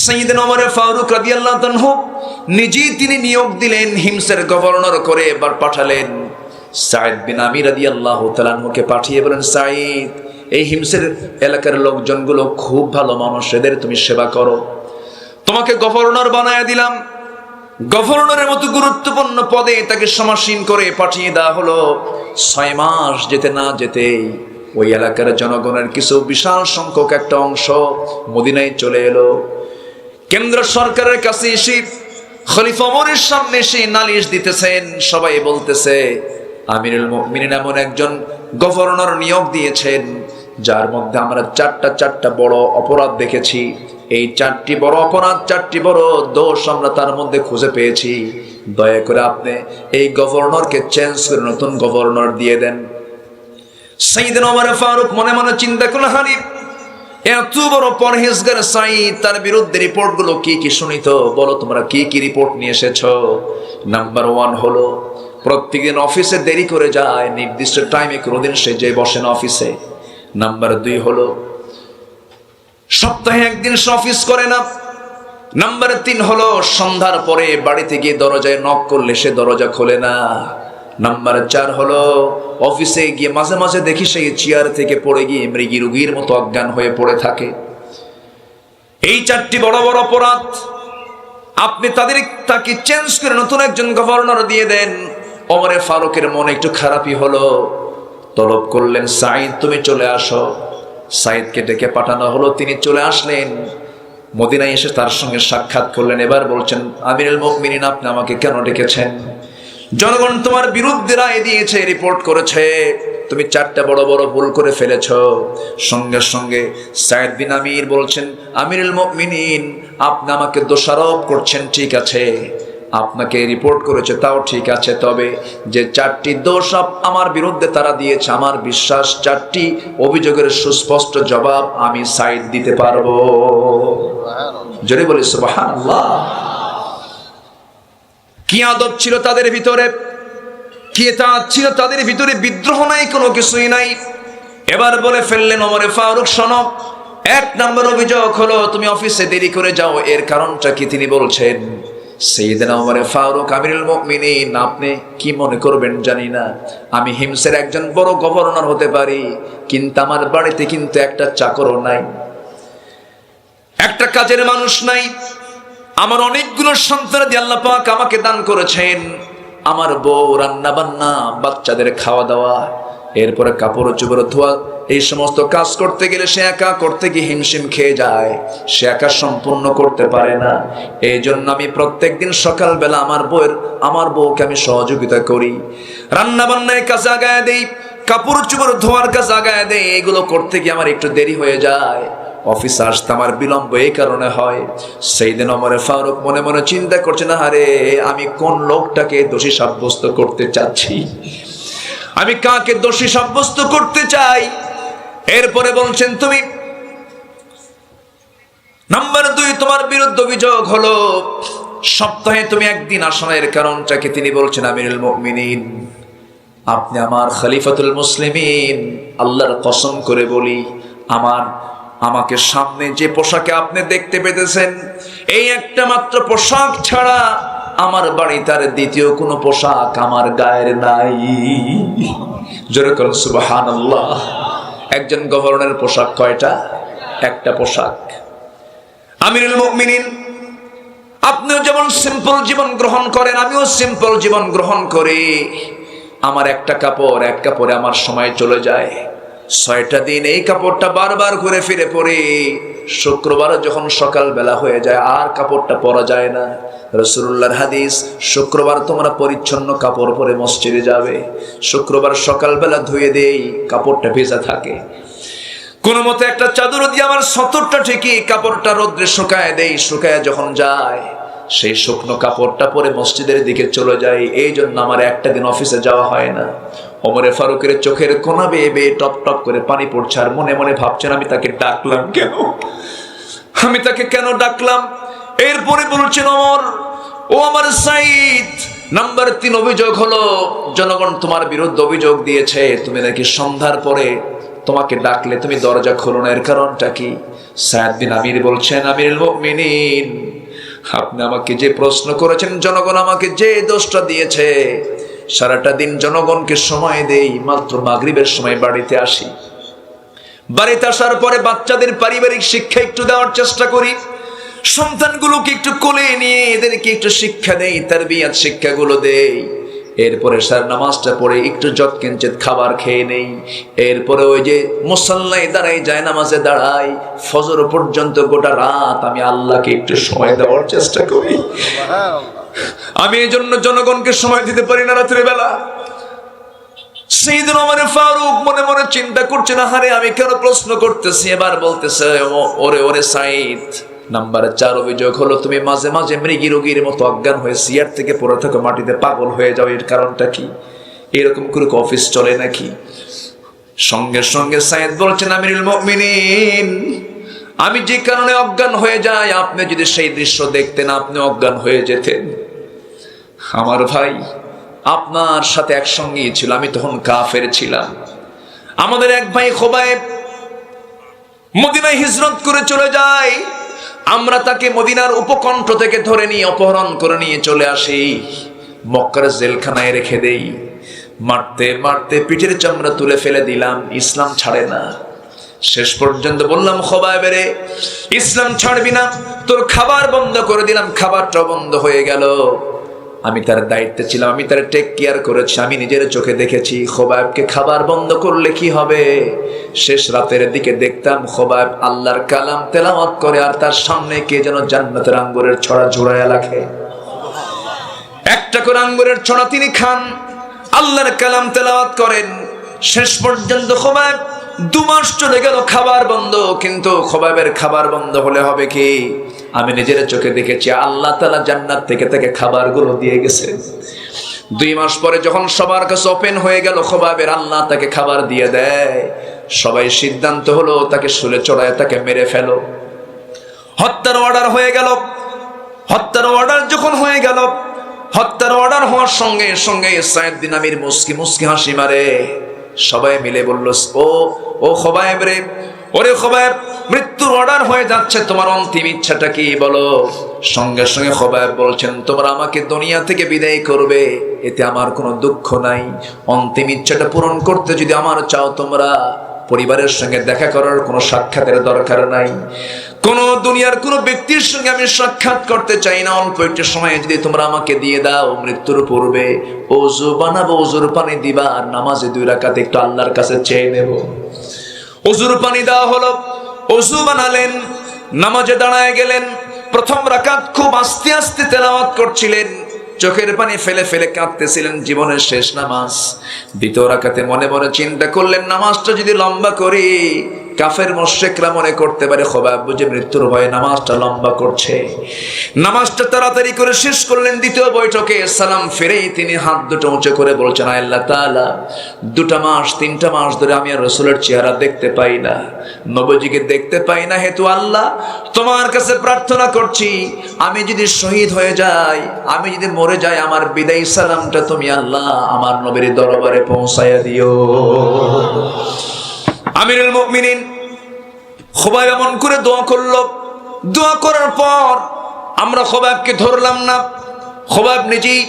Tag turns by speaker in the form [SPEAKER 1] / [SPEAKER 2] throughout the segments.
[SPEAKER 1] সাইয়েদনা ওমর ফারুক রাদিয়াল্লাহু আনহু নিজেই তিনি নিয়োগ দিলেন, হিমসের গভর্নর করে এবার পাঠালেন সাঈদ বিন আমির রাদিয়াল্লাহু তাআলা আনহুকে পাঠিয়ে বলেন, সাঈদ, এই হিমসের এলাকার লোকজনগুলো খুব ভালো মানুষ, এদের তুমি সেবা করো, তোমাকে গভর্নর বানায় দিলাম। গভর্নরের মতো গুরুত্বপূর্ণ পদে তাকে সমাসীন করে পাঠিয়ে দেওয়া হলো। 6 মাস যেতে না যেতেই ওই এলাকার জনগণের কিছু বিশাল সংখ্যক একটা অংশ মদিনায় চলে এলো। কেন্দ্র সরকারের কাছে এসে খলিফা ওমরের সামনে এসে নালিশ দিতেছেন। সবাই বলতেছে, আমিরুল মুমিনিন এমন একজন গভর্নর নিয়োগ দিয়েছেন যার মধ্যে আমরা চারটা বড় অপরাধ দেখেছি। এই 4টি বড় অপরাধ, 4টি বড় দোষ আমরা তার মধ্যে খুঁজে পেয়েছি। দয়া করে আপনি এই গভর্নরকে চেঞ্জ করে নতুন গভর্নর দিয়ে দেন। সাইয়েদনা ওমর ফারুক মনে মনে চিন্তা করলেন, হারিফ এত বড় পরহেজগার সাঈদ, তার বিরুদ্ধে রিপোর্টগুলো কি কি শুনিত, বলো তোমরা কি কি রিপোর্ট নিয়ে এসেছো। নাম্বার 1 হলো প্রত্যেকদিন অফিসে দেরি করে যায়, নির্দিষ্ট টাইমে কোনোদিন সে যে বসে না অফিসে। নাম্বার 2 হলো সপ্তাহে একদিন সে অফিস করে না। নাম্বার 3 হলো সন্ধ্যার পরে বাড়িতে গিয়ে দরজায় নক করলে সে দরজা খোলে না। নাম্বার 4 হলো অফিসে গিয়ে মাঝে মাঝে দেখি সেই চেয়ার থেকে পড়ে গিয়ে মৃগী রোগীর মতো অজ্ঞান হয়ে পড়ে থাকে। এই 4টি বড় বড় অপরাধ, আপনি তাকে চেঞ্জ করে নতুন একজন গভর্নর দিয়ে দেন। ওমর ফারুকের মনে একটু খারাপই হলো, তলব করলেন, সাঈদ তুমি চলে আসো। সাঈদকে ডেকে পাঠানো হলো, তিনি চলে আসলেন। মদিনায় এসে তার সঙ্গে সাক্ষাৎ করলেন। এবার বলছেন, আমিরুল মুমিনিন আপনি আমাকে কেন ডেকেছেন? জনগণ তোমার বিরুদ্ধে রায় দিয়েছে, রিপোর্ট করেছে, তুমি 4টা বড় বড় ভুল করে ফেলেছ। সঙ্গে সঙ্গে সাঈদ বিন আমির বলছেন, আমিরুল মুমিনিন আপনি আমাকে দোষারোপ করছেন, ঠিক আছে, আপনাকে রিপোর্ট করেছে তাও ঠিক আছে, তবে যে 4টি দোষ আমার বিরুদ্ধে তারা দিয়েছে, আমার বিশ্বাস 4টি অভিযোগের সুস্পষ্ট জবাব আমি সাঈদ দিতে পারবো। জোরে বলি সুবহানাল্লাহ। কি আদব ছিল তাদের ভিতরে, কি এতাআত ছিল তাদের ভিতরে, বিদ্রোহ নাই, কোনো কিছুই নাই। এবার বলে ফেললেন, ওমর ফারুক শোনো, 1 নম্বর অভিযোগ হলো তুমি অফিসে দেরি করে যাও, এর কারণটা কি? তিনি বলছেন, সাইয়েদনা ওমর ফারুক আমিরুল মুমিনিন আপনি কি মনে করবেন জানি না, আমি হিমসের একজন বড় গভর্নর হতে পারি, কিন্তু আমার বাড়িতে কিন্তু একটা চাকরও নাই, একটা কাজের মানুষ নাই। আমার অনেকগুলো সন্তানাদি আল্লাহ পাক আমাকে দান করেছেন, আমার বউ রান্না বান্না, বাচ্চাদের খাওয়া দাওয়া, এরপরে কাপড় চোপড় ধোয়া, এই সমস্ত কাজ করতে গেলে সে একা করতে গিয়ে হিমশিম খেয়ে যায়, সে একা সম্পূর্ণ করতে পারে না। এই জন্য আমি প্রত্যেকদিন সকালবেলা আমার বউকে আমি সহযোগিতা করি, রান্না বান্নার কাজে আগায় দেই, কাপড় চোপড় ধোয়ার কাজে আগায় দেই। এগুলো করতে গিয়ে আমার একটু দেরি হয়ে যায়, অফিসে আসতে আমার বিলম্ব এই কারণে হয়। সাইয়েদনা ওমর ফারুক মনে মনে চিন্তা করছেন, আরে আমি কোন লোকটাকে দোষী সাব্যস্ত করতে চাচ্ছি, আমি কাকে দোষী সাব্যস্ত করতে চাই। এরপরে বলছেন, তুমি নাম্বার 2 তোমার বিরুদ্ধে অভিযোগ হলো সপ্তাহে তুমি একদিন আসো না, এর কারণটাকে? তিনি বলছেন, আমিরুল মুমিনিন আপনি আমার খলিফাতুল মুসলিমিন, আল্লাহর কসম করে বলি, আমাকে সামনে যে পোশাকে আপনি দেখতে পেতেছেন, এই একটা মাত্র পোশাক ছাড়া আমার বাড়িতে আর দ্বিতীয় কোনো পোশাক আমার গায়ের নাই। জোরে করুন সুবহানাল্লাহ। একজন গভর্নরের পোশাক কয়টা? একটা পোশাক। আমিরুল মুমিনিন আপনিও যেমন সিম্পল জীবন গ্রহণ করেন, আমিও সিম্পল জীবন গ্রহণ করি। আমার একটা কাপড়, এক কাপড়ে আমার সময় চলে যায় 6টা দিন, এই কাপড়টা বারবার ঘুরে ফিরে পরে শুক্রবার যখন সকাল বেলা হয়ে যায় আর কাপড়টা পরা যায় না। রাসূলুল্লাহর হাদিস, শুক্রবার তোমরা পরিচ্ছন্ন কাপড় পরে মসজিদে যাবে, শুক্রবার সকালবেলা ধুয়ে দেই, কাপড়টা ভেজা থাকে, কোনো মতে একটা চাদর দিয়ে আমার সতরটা ঠিকই কাপড়টা রোদ্রে শুকায় দেই, শুকায় যখন যায় সেই শুকনো কাপড়টা পরে মসজিদের দিকে চলে যায়। এই জন্য আমার একটা দিন অফিসে যাওয়া হয় না। ওমর ফারুকের চোখের কোনা বেয়ে বেয়ে টপ টপ করে পানি পড়ছে, আর মনে মনে ভাবছেন, আমি তাকে ডাকলাম কেন, আমি তাকে কেন ডাকলাম? এরপরে বলছেন, ওমর ও আমার সাঈদ, নাম্বার 3 অভিযোগ হলো জনগণ তোমার বিরুদ্ধে অভিযোগ দিয়েছে, তুমি নাকি সন্ধ্যার পরে তোমাকে ডাকলে তুমি দরজা খোলো না, এর কারণটা কি? সায়েদ বিন আমির বলছেন, আমিরুল মুমিনিন, আপনি আমাকে যে প্রশ্ন করেছেন, জনগণ আমাকে যে দোষটা দিয়েছে, সারাটা দিন জনগণকে সময় দেই, মাত্র মাগরিবের সময় বাড়িতে আসি। বাড়িতে আসার পরে বাচ্চাদের পারিবারিক শিক্ষা একটু দেওয়ার চেষ্টা করি, সন্তানগুলোকে একটু কোলে নিয়ে এদেরকে একটু শিক্ষা দেই, তারবিয়াত শিক্ষাগুলো দেই। এরপরে স্যার নামাজটা পড়ে একটু যৎকিঞ্চিত খাবার খেয়ে নেই। এরপরে ওই যে মুসাল্লায় দাঁড়াই, যায় নামাজে দাঁড়াই, ফজর পর্যন্ত গোটা রাত আমি আল্লাহকে একটু সময় দেওয়ার চেষ্টা করি। আমি এই জন্য জনগণকে সময় দিতে পারি না রাত্রে বেলা। সাইয়েদনা ওমর ফারুক মনে মনে চিন্তা করছে, না হারে আমি কেন প্রশ্ন করতেছি। এবার বলতেছে, ওরে ওরে সাইদ, নাম্বার 4 অভিযোগ হলো তুমি মাঝে মাঝে মৃগী রোগীর মতো অজ্ঞান হয়ে চেয়ার থেকে পড়ে থাকো, মাটিতে পাগল হয়ে যাও, এর কারণটা কি? এরকম করে অফিস চলে নাকি? সঙ্গে সঙ্গে সাইদ বলছেন, আমিরুল মুমিনিন, আমি যে কারণে অজ্ঞান হয়ে যাই, আপনি যদি সেই দৃশ্য দেখতেন আপনি অজ্ঞান হয়ে যেতেন। আমার ভাই আপনার সাথে একসঙ্গেই ছিল, আমি তখন কাফের ছিলাম। আমাদের এক ভাই খোবায়েব মদিনায় হিজরত করে চলে যায়, আমরা তাকে মদিনার উপকণ্ঠ থেকে ধরে নিয়ে অপহরণ করে নিয়ে চলে আসি, মক্কার জেলখানায় রেখে দেই। মারতে মারতে পিঠের চামড়া তুলে ফেলে দিলাম, ইসলাম ছাড়ে না। শেষ পর্যন্ত বললাম, খোবায়েবেরে ইসলাম ছাড়বি না, তোর খাবার বন্ধ করে দিলাম। খাবারটা বন্ধ হয়ে গেল। আমি তার দায়িত্বে ছিলাম, আমি তার টেক কেয়ার করেছি, আমি নিজের চোখে দেখেছি খোবায়েবকে খাবার বন্ধ করলে কি হবে। শেষ রাতের দিকে দেখতাম খোবায়েব আল্লাহর কালাম তেলাওয়াত করে, আর তার সামনে কে যেন জান্নাতের আঙ্গুরের ছড়া ঝুরাইয়া রাখে। একটা করে আঙ্গুরের ছড়া তিনি খান, আল্লাহর কালাম তেলাওয়াত করেন। শেষ পর্যন্ত খোবায়েব 2 মাস চলে গেল, খাবার বন্ধ। কিন্তু খোবায়েবের খাবার বন্ধ হলে হবে কি? আমি নিজের চোখে দেখেছি আল্লাহ তাআলা জান্নাত থেকে তাকে খাবারগুলো দিয়ে গেছে। 2 মাস পরে যখন সবার কাছে ওপেন হয়ে গেল খোবায়েবের, আল্লাহ তাকে খাবার দিয়ে দেয়। সবাই সিদ্ধান্ত হলো তাকে শুলে চড়ায় তাকে মেরে ফেলো। হত্যার অর্ডার হয়ে গেল। হত্যার অর্ডার যখন হয়ে গেল, হত্যার অর্ডার হওয়ার সঙ্গে সঙ্গে সাইয়েদ বিন আমির মুস্কি মুস্কি হাসি মারে। সবাই মিলে বলল, ও খোবায়েব রে, ওরে খোবায়েব, মৃত্যুর অর্ডার হয়ে যাচ্ছে, তোমার অন্তিম ইচ্ছাটা কি বলো? সঙ্গে সঙ্গে খোবায়েব বলছেন, তোমরা আমাকে দুনিয়া থেকে বিদায় করবে, এতে আমার কোনো দুঃখ নাই। অন্তিম ইচ্ছাটা পূরণ করতে যদি আমার চাও, তোমরা পরিবারের সঙ্গে দেখা করার কোনো সাক্ষাতের দরকার নাই। কোন দুনিয়ার কোন ব্যক্তির সঙ্গে আমি সাক্ষাৎ করতে চাই না। অল্প একটু সময় যদি তোমরা আমাকে দিয়ে দাও, মৃত্যুর পূর্বে ওযু বানাবো, ওযুর পানি দিবা, আর নামাজে 2 রাকাত একটু আল্লাহর কাছে চেয়ে নেব। ওযুর পানি দেওয়া হলো, ওযু বানালেন, নামাজে দাঁড়ায় গেলেন। প্রথম রাকাত খুব আস্তে আস্তে তেলাওয়াত করছিলেন, চোখের পানি ফেলে ফেলে কাঁদতেছিলেন, জীবনের শেষ নামাজ। দ্বিতীয় রাকাতে মনে মনে চিন্তা করলেন, নামাজটা যদি লম্বা করি, কাফের মুশরিকরা মনে করতে পারে খোবায়েব বুঝে মৃত্যুর ভয়ে নামাজটা লম্বা করছে। নামাজটা তাড়াতাড়ি করে শেষ করলেন। দ্বিতীয় বৈঠকে সালাম ফিরেই তিনি হাত দুটো উঁচু করে বলছেন, আল্লাহ তাআলা, 2 মাস 3 মাস ধরে আমি আর রাসূলের চেহারা দেখতে পাই না, নবীজিকে দেখতে পাই না, হেতু আল্লাহ তোমার কাছে প্রার্থনা করছি, আমি যদি শহীদ হয়ে যাই, আমি যদি মরে যাই, আমার বিদায়ী সালামটা তুমি আল্লাহ আমার নবীর দরবারে পৌঁছায়া দিও। আমিরুল মুমিনিন খোবায়েব এমন করে দোয়া করলো। দোয়া করার পর আমরা খোবায়েবকে ধরলাম না। খোবায়েব নিজেই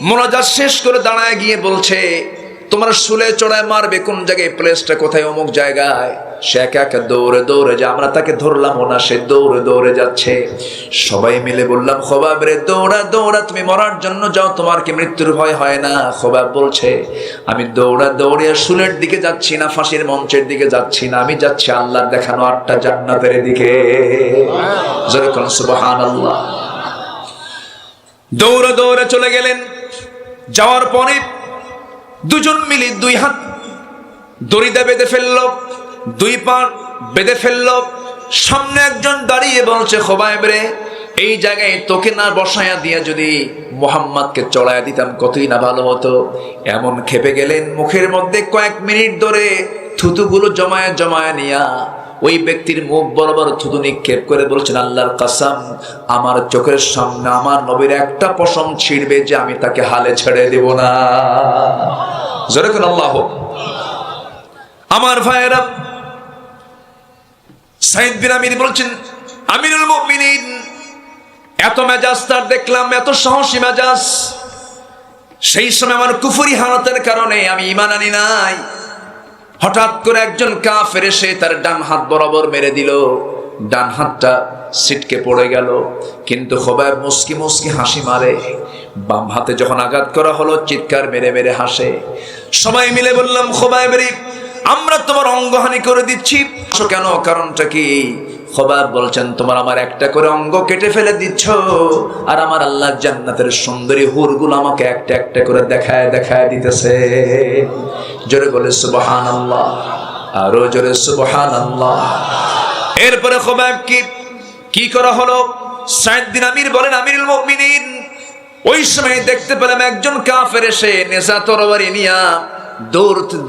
[SPEAKER 1] মোনাজাত শেষ করে দাঁড়ায় গিয়ে বলছে, তোমরা শুলে চড়ায় মারবে কোন জায়গায়, প্লেসটা কোথায়, অমুক জায়গায়। সে একা একা দৌড়ে দৌড়ে যে আমরা তাকে ধরলাম না, সে দৌড়ে দৌড়ে যাচ্ছে। সবাই মিলে বললাম, খোবায়েব রে, দৌড়া দৌড়া, তুমি মরার জন্য যাও, তোমার কি মৃত্যুর ভয় হয় না? খোবায়েব বলছে, আমি দৌড়া দৌড়ে শুলের দিকে যাচ্ছি না, ফাঁসির মঞ্চের দিকে যাচ্ছি না, আমি যাচ্ছি আল্লাহর দেখানো 8টা জান্নাতের দিকে। যেরকম সুবহানাল্লাহ। দৌড়ে দৌড়ে চলে গেলেন। যাওয়ার পরে 2জন মিলে 2 হাত দড়িতে বেঁধে ফেললো, 2 পা বেঁধে ফেললো। সামনে একজন দাঁড়িয়ে বলছে, খোবায়েব রে, এই জায়গায় তোকে না বসায়া দিয়ে যদি মুহাম্মদকে চড়ায়া দিতাম কতই না ভালো হতো। এমন খেপে গেলেন, মুখের মধ্যে কয়েক মিনিট ধরে থুতুগুলো জমায়া জমায়া নিয়া ওই ব্যক্তির মুখ বরাবর থুতু নিক্ষেপ করে বলছেন, আল্লাহর কসম, আমার চোখের সামনে আমার নবীর একটা পশম ছিড়বে যে আমি তাকে হালে ছেড়ে দেব না। জোরে করে আল্লাহু। আমার ভাইয়েরা, সাইদ বিন আমির বলছেন, আমিরুল মুমিনিন, এত মেজাজ তার দেখলাম, এত সাহসী মেজাজ। সেই সময় আমার কুফরি হালতের কারণে আমি ঈমান আনি নাই। হঠাৎ করে একজন কাফের এসে তার ডান হাত বরাবর মেরে দিল, ডান হাতটা ছিটকে পড়ে গেল। কিন্তু খোবাইব মুস্কি মুস্কি হাসি মারে। বাম হাতে যখন আঘাত করা হলো, চিৎকার মেরে মেরে হাসে। সবাই মিলে বললাম, খোবাইব রে, আমরা তোমার অঙ্গহানি করে দিচ্ছি। কেন? কারণটা কি? খোবাইব বলছেন, তোমার আমার একটা করে অঙ্গ কেটে ফেলে দিচ্ছ, আর আমার আল্লাহ জান্নাতের সুন্দরী হুরগুলো আমাকে একটা একটা করে দেখায় দেখায় দিতেছে। জোরে বলে সুবহানাল্লাহ, আরো জোরে সুবহানাল্লাহ। এরপরে খোবাইব কি করা হলো? সাইদ বিন আমির বলেন, আমিরুল মুমিনিন, ওই সময় দেখতে পেলাম একজন কাফের এসে নেজা তরবারি নিয়া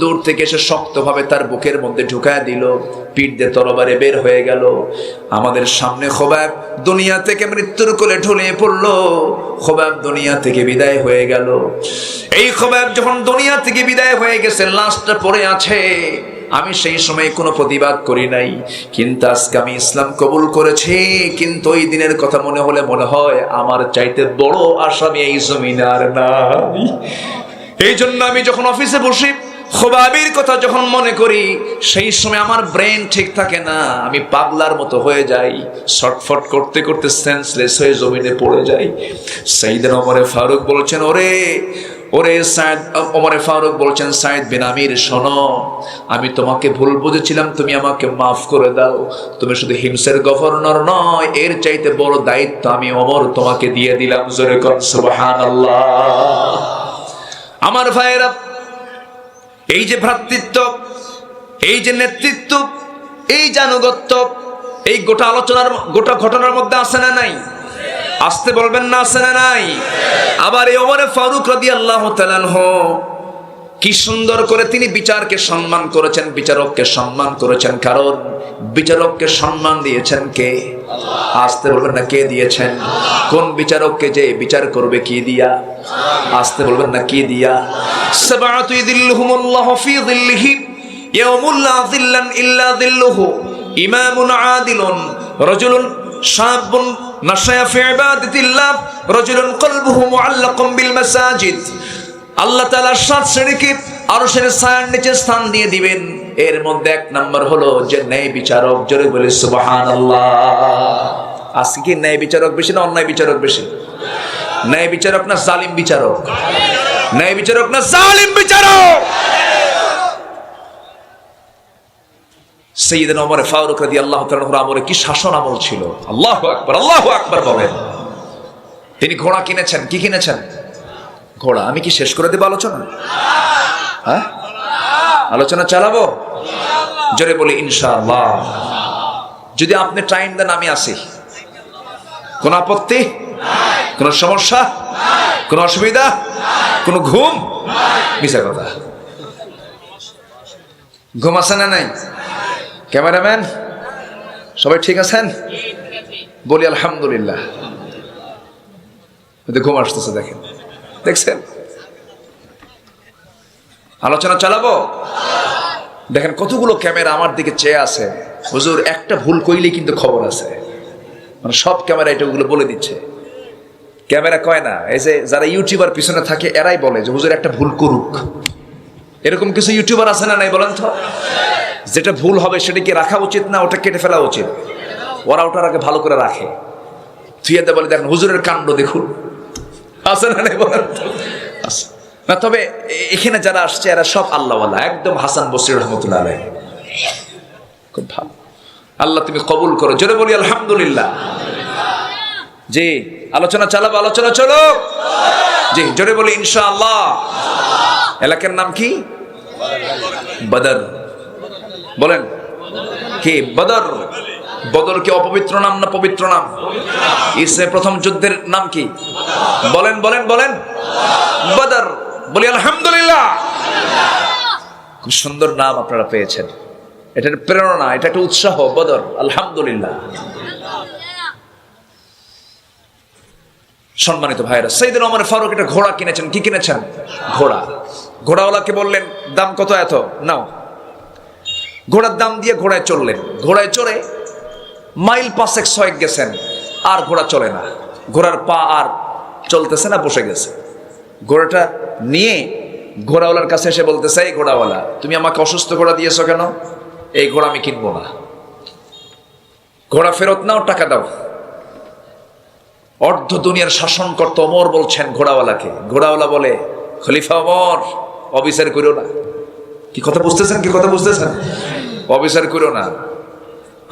[SPEAKER 1] দূর থেকে এসে শক্তভাবে তার বুকের মধ্যে ঢুকায় দিল। পিঠ দিয়ে তরবারি বের হয়ে গেল। আমাদের সামনে খোবাইব দুনিয়া থেকে মৃত্যুর কোলে ঢলে পড়লো। খোবাইব দুনিয়া থেকে বিদায় হয়ে গেল। এই খোবাইব যখন দুনিয়া থেকে বিদায় হয়ে গেছে, লাশটা পড়ে আছে। আমি সেই সময় কোনো প্রতিবাদ করি নাই, কিন্তু আজকে আমি ইসলাম কবুল করেছি। কিন্তু ওই দিনের কথা মনে হলে মনে হয় আমার চাইতে বড় আসামি এই জমিনে আর নাই। এই জন্য আমি যখন অফিসে বসি, খোবাইবের কথা যখন মনে করি, সেই সময় আমার ব্রেন ঠিক থাকে না, আমি পাগলার মতো হয়ে যাই। শর্টফট করতে করতে সেন্সলেস হয়ে জমিনে পড়ে যাই। সাইয়েদনা ওমর ফারুক বলছেন, ওরে সাইদ, ওমর ফারুক বলছেন, সাইদ বিন আমির, শোনো, আমি তোমাকে ভুল বুঝেছিলাম, তুমি আমাকে মাফ করে দাও। তুমি শুধু হিমসের গভর্নর নয়, এর চাইতে বড় দায়িত্ব আমি ওমর তোমাকে দিয়ে দিলাম। জোরে কর সুবহানাল্লাহ। আমার ভাইয়েরা, এই যে ভ্রাতৃত্ব, এই যে নেতৃত্ব, এই যে আনুগত্য, এই গোটা ঘটনার মধ্যে আছে না নাই? আসতে বলবেন না, আছে না নাই? আবার এই ওমর ফারুক রাদিয়াল্লাহু তাআলা আনহু কি সুন্দর করে তিনি বিচারকে সম্মান করেছেন, বিচারককে সম্মান করেছেন। কারণ বিচারককে সম্মান দিয়েছেন কে? আসতে বলবেন না, কে দিয়েছেন? কোন বিচারককে যে বিচার করবে কি দিয়া? আসতে বলবেন না, কি দিয়া? সাবাতু ইযিল্লুহুমুল্লাহু ফি যিল্লিহি ইয়াউমুল লা যিল্লান ইল্লা যিল্লুহু, ইমামুন আদিলুন, রাজুলুন শাবুন নাশায়া ফি ইবাদাতিল্লাহ, রাজুলুন কলবুহু মুআল্লাকুন বিল মাসাজিদ। আল্লাহ তাআলা 7 শ্রেণীকে আরশের ছায়ার নিচে স্থান দিয়ে দিবেন। এর মধ্যে এক নাম্বার হলো যে ন্যায় বিচারক। জোরে বলে সুবহানাল্লাহ। আজকে কি ন্যায় বিচারক বেশি না অন্যায় বিচারক বেশি? ন্যায় বিচারক না জালিম বিচারক? ন্যায় বিচারক না জালিম বিচারক? সাইয়েদনা ওমর ফারুক রাদিয়াল্লাহু তাআলা আমলে কি শাসন আমল ছিল! আল্লাহু আকবার, আল্লাহু আকবার বলেন। তিনি ঘোড়া কিনেছেন। কি কিনেছেন? ঘোড়া। আমি কি শেষ করে দেব আলোচনা? হ্যাঁ, আলোচনা চালাবো? জোরে বলি ইনশাআল্লাহ। যদি আপনি টাইম দেন আমি আসি। কোন আপত্তি? কোন সমস্যা? কোন অসুবিধা? কোন ঘুম? মিছা কথা। ঘুম আছে না নাই? ক্যামেরাম্যান সবাই ঠিক আছেন? বলি আলহামদুলিল্লাহ। ঘুম আসতেছে, দেখেন, দেখছেন? আলোচনা চালাবো? দেখেন কতগুলো ক্যামেরা আমার দিকে চেয়ে আছে। হুজুর একটা ভুল কইলেই কিন্তু খবর আছে। মানে সব ক্যামেরা এটাগুলো বলে দিচ্ছে। ক্যামেরা কয় না, এই যে যারা ইউটিউবার পিছনে থাকে এরাই বলে যে হুজুর একটা ভুল করুক। এরকম কিছু ইউটিউবার আছে না নাই বলেন তো? যেটা ভুল হবে সেটা কি রাখা উচিত না ওটা কেটে ফেলা উচিত? ওরা ওটার আগে ভালো করে রাখে, থুয়েতে বলে দেখেন হুজুরের কাণ্ড দেখুন। আছে না নাই বলেন তো? না, তবে এখানে যারা আসছে এরা সব আল্লাহওয়ালা, একদম হাসান বসরি রহমতুল্লাহ আলাইহি। খুব ভালো। আল্লাহ তুমি কবুল করো। জোরে বলি আলহামদুলিল্লাহ। জি, আলোচনা চালাবো? আলোচনা চলো। জি, জোরে বলি ইনশাআল্লাহ। এলাকার নাম কি? বদর। বলেন কি? বদর। বদর কি অপবিত্র নাম না পবিত্র নাম? ইসলামের প্রথম যুদ্ধের নাম কি? বলেন বলেন বলেন। বদর। বলি আলহামদুলিল্লাহ। খুব সুন্দর নাম আপনারা পেয়েছেন। এটার প্রেরণা, এটা একটা উৎসাহ। বদর, আলহামদুলিল্লাহ। সম্মানিত ভাইরা, সাইয়েদনা ওমর ফারুক একটা ঘোড়া কিনেছেন। কি কিনেছেন? ঘোড়া। ঘোড়াওয়ালাকে বললেন দাম কত? এত নাও। ঘোড়ার দাম দিয়ে ঘোড়ায় চড়লেন। ঘোড়ায় চড়ে মাইল 5-6 গেছেন, আর ঘোড়া চলে না, ঘোড়ার পা আর চলতেছে না, বসে গেছে। ঘোড়াটা নিয়ে ঘোড়াওয়ালার কাছে এসে বলতেছে, এই ঘোড়াওয়ালা, তুমি আমাকে অসুস্থ ঘোড়া দিয়েছো কেন? এই ঘোড়া আমি কিনবো না, ঘোড়া ফেরত নাও, টাকা দাও। অর্ধ দুনিয়ার শাসন করতে ওমর বলছেন ঘোড়াওয়ালাকে। ঘোড়াওয়ালা বলে, খলিফা ওমর, অবিচার করো না। কি কথা বুঝতেছেন? কি কথা বুঝতেছেন? অবিচার করো না।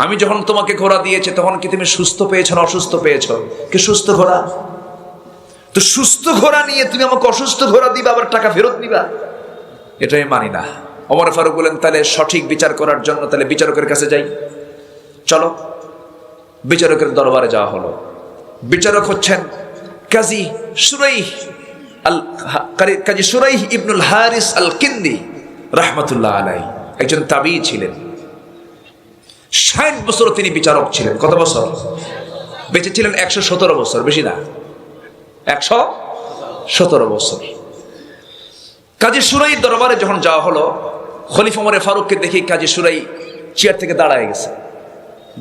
[SPEAKER 1] আমি যখন তোমাকে ঘোড়া দিয়েছি তখন কি তুমি সুস্থ পেয়েছো না অসুস্থ পেয়েছো? কি সুস্থ ঘোড়া? তো সুস্থ ঘোড়া নিয়ে তুমি আমাকে অসুস্থ ঘোড়া দিবা, আবার টাকা ফেরত নিবা? এটা আমি মানি না। ওমর ফারুক বলেন, তাহলে সঠিক বিচার করার জন্য তাহলে বিচারকের কাছে যাই, চলো। বিচারকের দরবারে যাওয়া হলো। বিচারক হচ্ছেন কাজী শুরাইহ কাজী শুরাইহ ইবনুল হারিস আল কিন্দি রাহমাতুল্লাহ আলাইহি, একজন তাবিঈ ছিলেন। 60 বছর তিনি বিচারক ছিলেন। কত বছর? বেঁচে ছিলেন 117 বছর, বেশি না, 117 বছর। কাজী শুরাইহ দরবারে যখন যাওয়া হলো, খলিফা ওমর ফারুককে দেখে কাজী শুরাইহ চেয়ার থেকে দাঁড়ায় গেছে।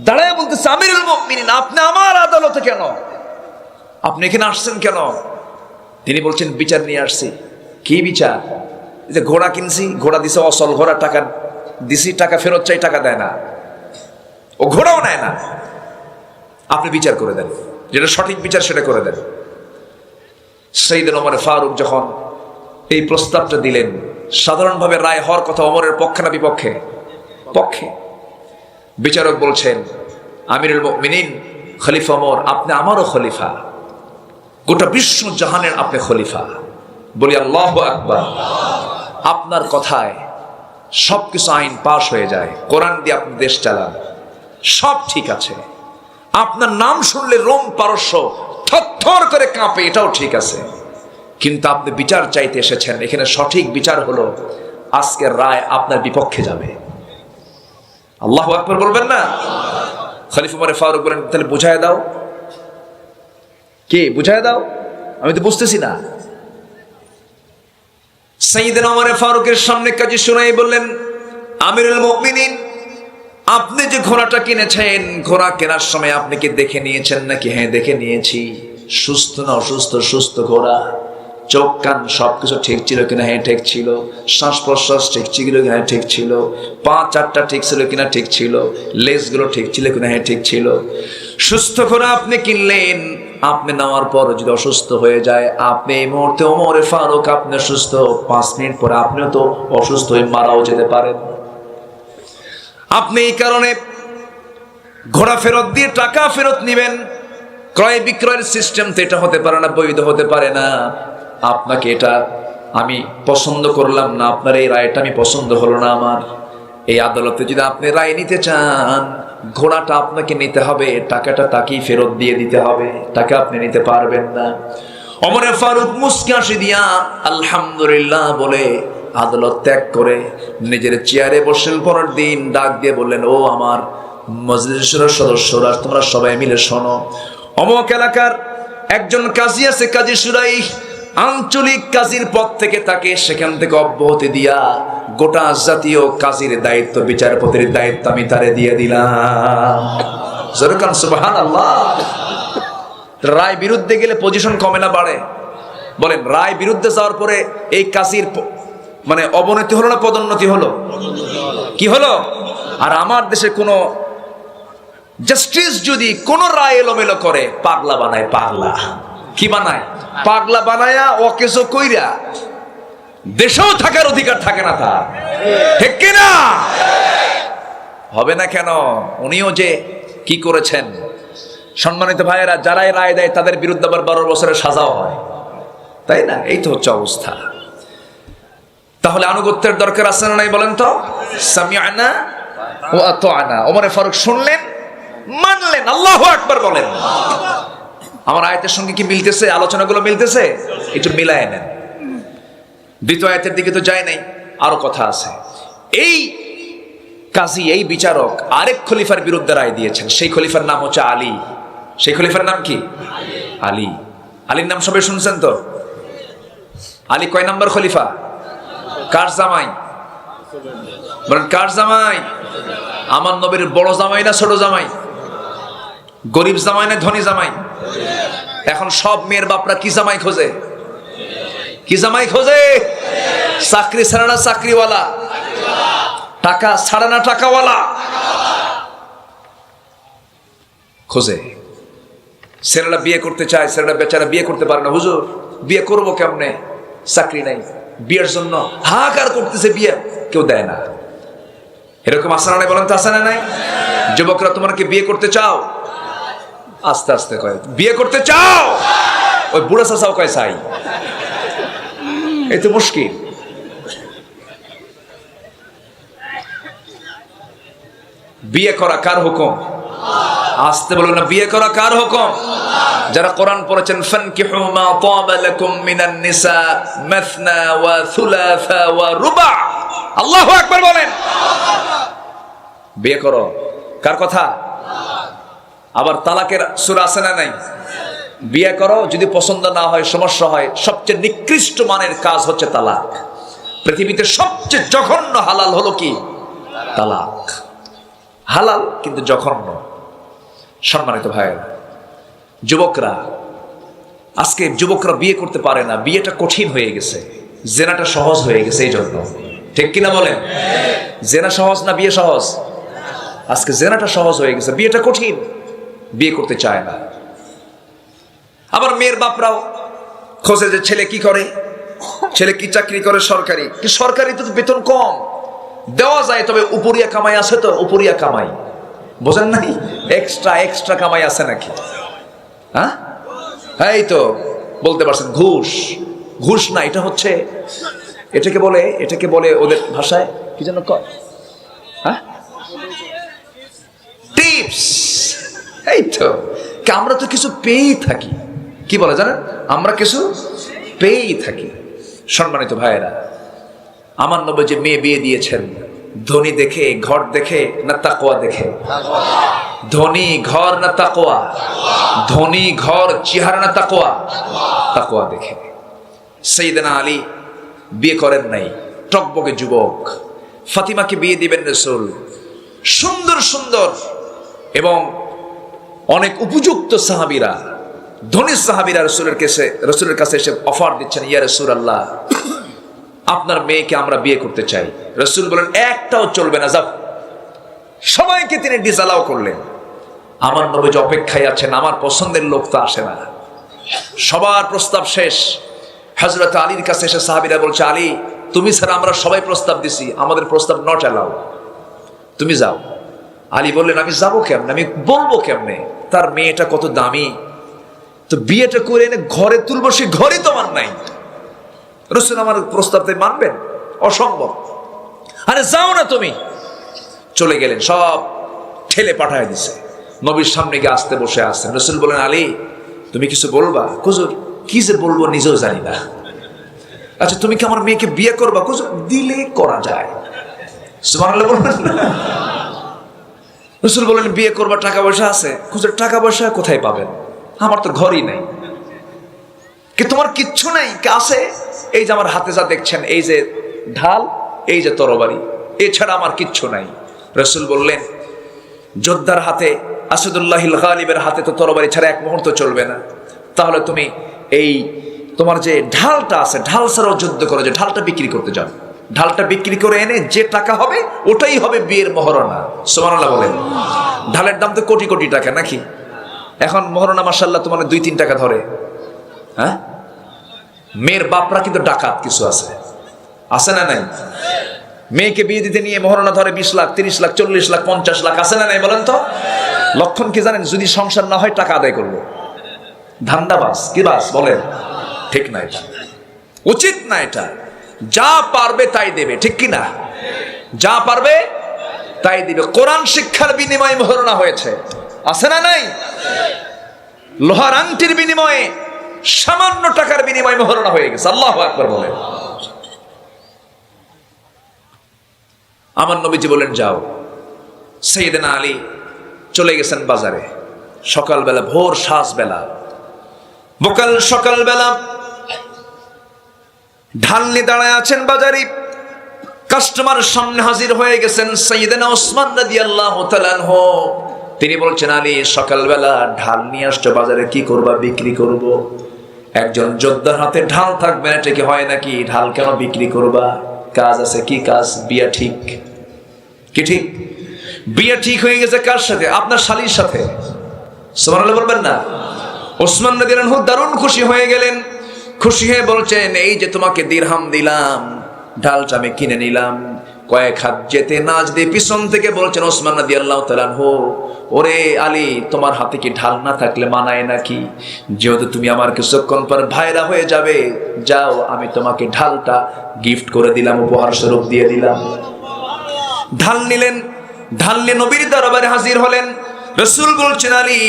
[SPEAKER 1] দাঁড়ায় বলতেছে, আমিরুল মুমিনিন, আপনি আমার আদালতে কেন? আপনি এখানে আসছেন কেন? তিনি বলছেন, বিচার নিয়ে আসছি। কি বিচার? যে ঘোড়া কিনছি, ঘোড়া দিছে অসল ঘোড়া, টাকা দিছি, টাকা ফেরত চাই, টাকা দেয় না, ও ঘোড়াও নেয় না। আপনি বিচার করে দেন, যেটা সঠিক বিচার সেটা করে দেন। সাইয়েদনা ওমর ফারুক যখন এই প্রস্তাবটা দিলেন, সাধারণভাবে রায় হওয়ার কথা ওমরের পক্ষে না বিপক্ষে? পক্ষে। বিচারক বলছেন, আমিরুল মুমিনিন খলিফা ওমর, আপনি আমারও খলিফা, গোটা বিশ্ব জাহানের আপনি খলিফা। বলি আল্লাহু আকবার। আপনার কথায় সবকিছু আইন পাশ হয়ে যায়, কোরআন দিয়ে আপনি দেশ চালান, সব ঠিক আছে। আপনার নাম শুনলে রোম পারস্য থরথর করে কাঁপে, এটাও ঠিক আছে। কিন্তু আপনি বিচার চাইতে এসেছেন, এখানে সঠিক বিচার হলো আজকের রায় আপনার বিপক্ষে যাবে। আল্লাহু আকবার বলবেন না? খলিফা ওমর ফারুক বলেন, তাহলে বুঝায় দাও। কে বুঝায় দাও? আমি তো বুঝতেছি না। সাইয়েদনা ওমর ফারুকের সামনে কাজী শুরাইহ বললেন, আমিরুল মুমিনিন, আপনি যে ঘোড়াটা কিনেছেন, ঘোড়া কেনার সময় আপনি কি দেখে নিয়েছেন নাকি? হ্যাঁ, দেখে নিয়েছি। সুস্থ না অসুস্থ? সুস্থ ঘোড়া। চোখ কান সবকিছু ঠিক ছিল কিনা? হ্যাঁ, ঠিক ছিল। শ্বাস প্রশ্বাস ঠিক ছিল কিনা? হ্যাঁ, ঠিক ছিল। পা চারটা ঠিক ছিল কিনা? ঠিক ছিল। লেজগুলো ঠিক ছিল কিনা? হ্যাঁ, ঠিক ছিল। সুস্থ ঘোড়া আপনি কিনলেন, আপনি নেওয়ার পর যদি অসুস্থ হয়ে যায়, আপনি এই মুহূর্তে ওমর ফারুক, আপনি সুস্থ, 5 মিনিট পরে আপনিও তো অসুস্থ হয়ে মারাও যেতে পারেন। আপনি এই কারণে ঘোড়া ফেরত দিয়ে টাকা ফেরত নিবেন। ক্রয় বিক্রয়ের সিস্টেম তো এটা হতে পারে না, বৈধ হতে পারে না। আপনাকে এটা আমি পছন্দ করলাম না, আপনার এই রায়টা আমি পছন্দ হলো না আমার। এই আদালতে যদি আপনি রায় নিতে চান, ঘোড়াটা আপনাকে নিতে হবে, টাকাটা তাকেই ফেরত দিয়ে দিতে হবে, টাকা আপনি নিতে পারবেন না। ওমর ফারুক মুস্কি হাসি দিয়া আলহামদুলিল্লাহ বলে আদালত ত্যাগ করে নিজের চেয়ারে বসেন। পরের দিন ডাক দিয়ে বললেন, ও আমার মজলিসের সদস্যরা, তোমরা সবাই মিলে শোনো, অমুক এলাকার একজন কাজী আছে, কাজী শুরাইহ, আঞ্চলিক কাজীর পদ থেকে তাকে সেখান থেকে অব্যাহতি দিয়া গোটা জাতীয় কাজীর দায়িত্ব, বিচারপতির দায়িত্ব আমি তারে দিয়ে দিলাম। জোরকান সুবহানাল্লাহ। রায় বিরুদ্ধে গেলে পজিশন কমে না বাড়ে? বলেন, রায় বিরুদ্ধে যাওয়ার পরে এই কাজীর মানে অবনতি হলো না পদোন্নতি হলো? কি হলো? আর আমার দেশে কোনো জাস্টিস যদি কোন রায় এলোমেলো করে, পাগলা বানায়। পাগলা কি বানায়? পাগলা বানায়া অকেজো কইরা দেশেও থাকার অধিকার থাকে না তার, ঠিক কিনা? হবে না কেন? উনিও যে কি করেছেন। সম্মানিত ভাইয়েরা, যারাই রায় দেয় তাদের বিরুদ্ধে আবার 12 বছরের সাজাও হয়, তাই না? এই তো হচ্ছে অবস্থা। তাহলে আনুগত্যের দরকার আছে না নাই বলেন তো? সামিআনা ওয়া আতাআনা। ওমর ফারুক শুনলেন, মানলেন। আল্লাহু আকবার বলেন। আমার আয়াতের সঙ্গে কি মিলতেছে? আলোচনাগুলো মিলতেছে? একটু মিলায় নেন। দ্বিতীয় আয়াতের দিকে তো যায় নাই, আরো কথা আছে। এই কাজী, এই বিচারক আরেক খলিফার বিরুদ্ধে রায় দিয়েছেন। সেই খলিফার নাম হচ্ছে আলী। সেই খলিফার নাম কি? আলী। আলীর নাম সবাই শুনছেন তো? আলী কয় নাম্বার খলিফা? কার জামাই? বলেন, কার জামাই? আমার নবীর বড় জামাই না ছোট জামাই? গরিব জামাই না ধনী জামাই? এখন সব মেয়ের বাপরা কি জামাই খোঁজে? কি জামাই খোঁজে? চাকরি ছাড়া না চাকরিওয়ালা, টাকা ছাড়া না টাকাওয়ালা খোঁজে। ছেলেরা বিয়ে করতে চায়, ছেলেরা বেচারা বিয়ে করতে পারে না। হুজুর বিয়ে করবো কেমনে, চাকরি নাই, বিয়ের জন্য হাহাকার করতেছে, বিয়ে কেউ দেয় না। এরকম আসানা নাই? বলেন তো আসানা নাই? যুবকরা তোমরা কি বিয়ে করতে চাও? আস্তে আস্তে কয় বিয়ে করতে চাও, ওই বুড়া চাচাও কয় চাই। এই তো মুশকিল। বিয়ে করা কার হুকুম? আসতে বলুন না, বিয়ে করা কার হুকুম? যারা কোরআন পড়েছেন ফানকিহু মা তাবা লাকুম মিনান নিসা মাসনা ওয়া সুলাসা ওয়া রুবা। আল্লাহু আকবার বলেন। বিয়ে করো, কার কথা? আবার তালাকের সূরা আছে না নাই? বিয়ে করো, যদি পছন্দ না হয়, সমস্যা হয়, সবচেয়ে নিকৃষ্ট মানের কাজ হচ্ছে তালাক। পৃথিবীতে সবচেয়ে জঘন্য হালাল হলো কি? তালাক। হালাল কিন্তু জঘন্য। সম্মানিত ভাইয়েরা, যুবকরা, আজকে যুবকরা বিয়ে করতে পারে না, বিয়েটা কঠিন হয়ে গেছে, জেনাটা সহজ হয়ে গেছে। এই জন্য, ঠিক কিনা বলেন? জেনা সহজ না বিয়ে সহজ? আজকে জেনাটা সহজ হয়ে গেছে, বিয়েটা কঠিন, বিয়ে করতে চায় না। আবার মেয়ের বাপরাও খোঁজে যে ছেলে কি করে, ছেলে কি চাকরি করে, সরকারি। কি সরকারি তো বেতন কম, দেওয়া যায়, তবে উপরিয়া কামাই আছে তো, উপরিয়া কামাই, বোঝেন নাই? এক্সট্রা এক্সট্রা কামাই আছে নাকি? হ্যাঁ, এই তো বলতে পারছেন, ঘুষ। ঘুষ না, এটা হচ্ছে, এটাকে বলে ওদের ভাষায় কি যেন কয়, হ্যাঁ, টিপস। এই তো, আমরা তো কিছু পেয়েই থাকি। কি বলে জানেন? আমরা কিছু পেয়েই থাকি। সম্মানিত ভাইয়েরা, আমার নবী যে মেয়ে বিয়ে দিয়েছেন, ধনী দেখে, ঘর দেখে না তাকওয়া দেখে? ধনী ঘর না তাকওয়া? ধনী ঘর চেহারা না তাকওয়া? তাকওয়া দেখে। সাইয়েদনা আলী বিয়ে করেন নাই, টকবকে যুবক। ফাতিমাকে বিয়ে দিবেন রাসূল, সুন্দর সুন্দর এবং অনেক উপযুক্ত সাহাবীরা, ধনী সাহাবীরা রাসূলের কাছে এসে অফার দিচ্ছেন, ইয়া রাসূলুল্লাহ, আপনার মেয়েকে আমরা বিয়ে করতে চাই। রাসূল বলেন, একটাও চলবে না, যাও। সবাইকে তিনি ডিসঅ্যালাউ করলেন। আমার নবী যে অপেক্ষায় আছেন, আমার পছন্দের লোক তো আসে না। সবার প্রস্তাব শেষ। হযরত আলীর কাছে এসে সাহাবীরা বলছে, আলী, তুমি ছাড়া আমরা সবাই প্রস্তাব দিছি, আমাদের প্রস্তাব নট অ্যালাউ, তুমি যাও। আলী বললেন, আমি যাবো কেমনে, আমি বলবো কেমনে? তার মেয়েটা কত দামি, তো বিয়েটা করে এনে ঘরে তুলবো, সে ঘরে তো আমার নাই। রাসূল আমার প্রস্তাবতে মানবেন? অসম্ভব। আরে যাও না তুমি। চলে গেলেন, সব ঠেলে পাঠায় দিছে। নবীর সামনে গিয়ে আসতে বসে আসছেন। রাসূল বলেন, আলী, তুমি কিছু বলবা? হুজুর কি যে বলবো নিজেও জানি না। আচ্ছা, তুমি কি আমার মেয়েকে বিয়ে করবা? হুজুর দিলে করা যায়। সুবহানাল্লাহ বলবেন না? রাসূল বলেন, বিয়ে করবা, টাকা পয়সা আছে? হুজুর টাকা পয়সা কোথায় পাবেন, আমার তো ঘরই নাই। কি তোমার কিচ্ছু নাই? কি আছে? এই যে আমার হাতে যা দেখছেন, এই যে ঢাল, এই যে তরবারি, এছাড়া আমার কিচ্ছু নাই। রাসূল বললেন, যোদ্ধার হাতে, আসাদুল্লাহিল গালিবের হাতে তো তরবারি ছাড়া এক মুহূর্ত চলবে না। তাহলে তুমি এই তোমার যে ঢালটা আছে, ঢাল ছাড়াও যুদ্ধ করো, যে ঢালটা বিক্রি করতে যাও। ঢালটা বিক্রি করে এনে যে টাকা হবে, ওটাই হবে বিয়ের মহরণা। সুবহানাল্লাহ বলেন। ঢালের দাম তো কোটি কোটি টাকা নাকি? এখন মহরণা মাশাআল্লাহ তোমার 2-3 টাকা ধরে। হ্যাঁ, মেয়ের বাপরা কিন্তু ডাকাত কিছু আছে না নাই? মেয়েকে বিয়ে দিতে নিয়ে মহরণা ধরে 20 লাখ, 30 লাখ, 40 লাখ, 50 লাখ, আছে না নাই বলেন তো? লক্ষণ কি জানেন? যদি সংসার না হয় টাকা আদায় করবো। ধান্দাবাজ, কি বাস বলেন? ঠিক না, এটা উচিত না। এটা যা পারবে তাই দেবে, ঠিক কি না? যা পারবে তাই দিবে। কোরআন শিক্ষার বিনিময়ে মহরণা হয়েছে, আছে না নাই? লোহার আংটির বিনিময়ে, সামান্য টাকার বিনিময়ে মহরণা হয়ে গেছে। আল্লাহু আকবার বলেন। আমার নবীজি বলেন, যাও। সাইয়েদনা আলী চলে গেছেন বাজারে। সকালবেলা, ভোর সাজবেলা, সকালবেলা ঢাল নিয়ে দাঁড়ায় আছেন বাজারে। কাস্টমার সামনে হাজির হয়ে গেছেন সাইয়েদনা ওসমান রাদিয়াল্লাহু তাআলা আনহু। তিনি বলছেন, আলী সকালবেলা ঢাল নিয়ে আসছো বাজারে, কি করবা? বিক্রি করব। একজন যোদ্ধার হাতে ঢাল থাকবে না, এটা কি হয় নাকি? ঢাল কেন বিক্রি করবা? কাজ আছে। কি কাজ? বিয়া ঠিক। কি ঠিক? বিয়া ঠিক হয়ে গেছে কার সাথে? আপনার শালীর সাথে। সুবহানাল্লাহ বলবেন না? ওসমান রাদিয়াল্লাহু আনহু দারুণ খুশি হয়ে গেলেন। খুশি হয়ে বলছেন, এই যে তোমাকে দিরহাম দিলাম, ঢালটা আমি কিনে নিলাম। কয়েক হাত যেতে না যেতে পিছন থেকে বলছেন ওসমান রাদিয়াল্লাহু তাআলা আনহু, ওরে আলী, তোমার হাতে কি ঢাল না থাকলে মানায় নাকি? যেহেতু তুমি আমার কিছুক্ষণ পর ভাইরা হয়ে যাবে, যাও, আমি তোমাকে ঢালটা গিফট করে দিলাম, উপহার স্বরূপ দিয়ে দিলাম। ঢাল নিলেন, ঢাল নিয়ে নবীর দরবারে হাজির হলেন। রাসূল বলছেন, আলী,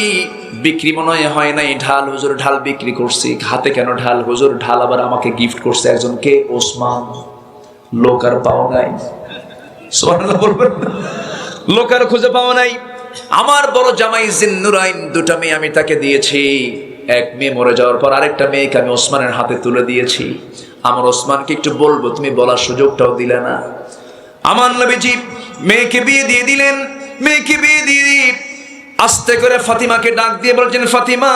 [SPEAKER 1] বিক্রি মনে হয় নাই ঢাল। হুজুর, ঢাল বিক্রি করছি। হাতে কেন ঢাল? হুজুর, ঢাল আবার আমাকে গিফট করছে একজনকে, ওসমান। লোক আর পাওয়া নাই। সুবহানাল্লাহ বলবেন? লোক আর খুঁজে পাওয়া নাই। আমার বড় জামাই জিন্নুরাইন, দুটা মেয়ে আমি তাকে দিয়েছি। এক মেয়ে মরে যাওয়ার পর আরেকটা মেয়েকে আমি ওসমানের হাতে তুলে দিয়েছি। আমার ওসমানকে একটু বলবো, তুমি বলার সুযোগটাও দিলে না। আমার নবীজি মেয়েকে বিয়ে দিয়ে দিলেন। মেয়েকে বিয়ে দিয়ে আস্তে করে ফাতিমাকে ডাক দিয়ে বলছেন, ফাতিমা,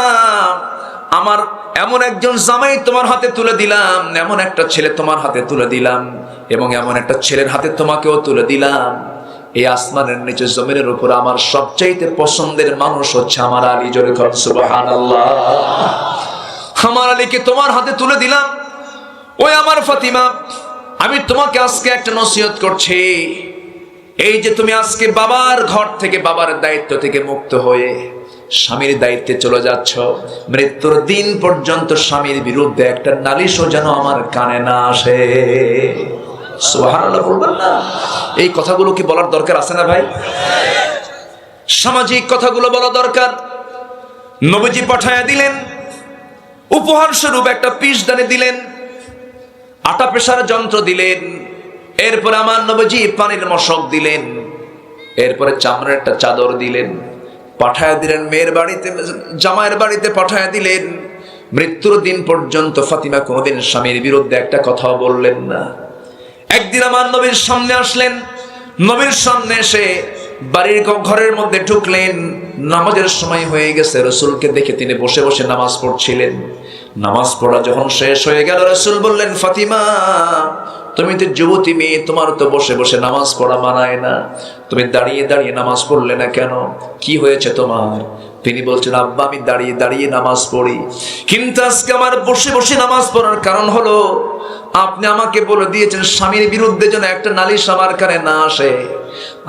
[SPEAKER 1] আমার এমন একজন জামাই তোমার হাতে তুলে দিলাম, এমন একটা ছেলে তোমার হাতে তুলে দিলাম, এবং এমন একটা ছেলের হাতে তোমাকেও তুলে দিলাম। এই আসমানের নিচে জমিনের উপর আমার সবচাইতে পছন্দের মানুষ হচ্ছে আমার আলী। জোরে বলুন সুবহানাল্লাহ। আমার আলীকে তোমার হাতে তুলে দিলাম। ওই আমার ফাতিমা, আমি তোমাকে আজকে একটা নসিহত করছি। এই যে তুমি আজকে বাবার ঘর থেকে, বাবার দায়িত্ব থেকে মুক্ত হয়ে স্বামীর দায়িত্বে চলে যাচ্ছ, মৃত্যুর দিন পর্যন্ত স্বামীর বিরুদ্ধে একটা নালিশও যেন আমার কানে না আসে। সুবহানাল্লাহ বলবেন না? এই কথাগুলো কি বলার দরকার আছে না ভাই? সামাজিক কথাগুলো বলা দরকার। নবীজি পাঠায়া দিলেন, উপহার স্বরূপ একটা পিসদানি দিলেন, আটা পেশার যন্ত্র দিলেন। এরপরে আমার নবীজি পানির মশক দিলেন। এরপরে চামড়ার একটা চাদর দিলেন। পাঠায়া দিলেন মেয়ের বাড়িতে, জামাইয়ের বাড়িতে পাঠায়া দিলেন। মৃত্যুর দিন পর্যন্ত ফাতিমা কোনোদিন স্বামীর বিরুদ্ধে একটা কথাও বললেন না। একদিন আমার নবীর সামনে আসলেন। নবীর সামনে এসে বাড়ির ঘরের মধ্যে ঢুকলেন। নামাজের সময় হয়ে গেছে। রাসূলকে দেখে তিনি বসে বসে নামাজ পড়ছিলেন। নামাজ পড়া যখন শেষ হয়ে গেল, রাসূল বললেন, ফাতিমা, তুমি তো যুবতী মেয়ে, তোমার তো বসে বসে নামাজ পড়া মানায় না। তুমি দাঁড়িয়ে দাঁড়িয়ে নামাজ পড়লে না কেন? কি হয়েছে তোমার? তিনি বলছেন, আব্বা, আমি দাঁড়িয়ে দাঁড়িয়ে নামাজ পড়ি, কিন্তু আজকে আমার বসে বসে নামাজ পড়ার কারণ হলো, আপনি আমাকে বলে দিয়েছেন স্বামীর বিরুদ্ধে যেন একটা নালিশ আমার কানে না আসে।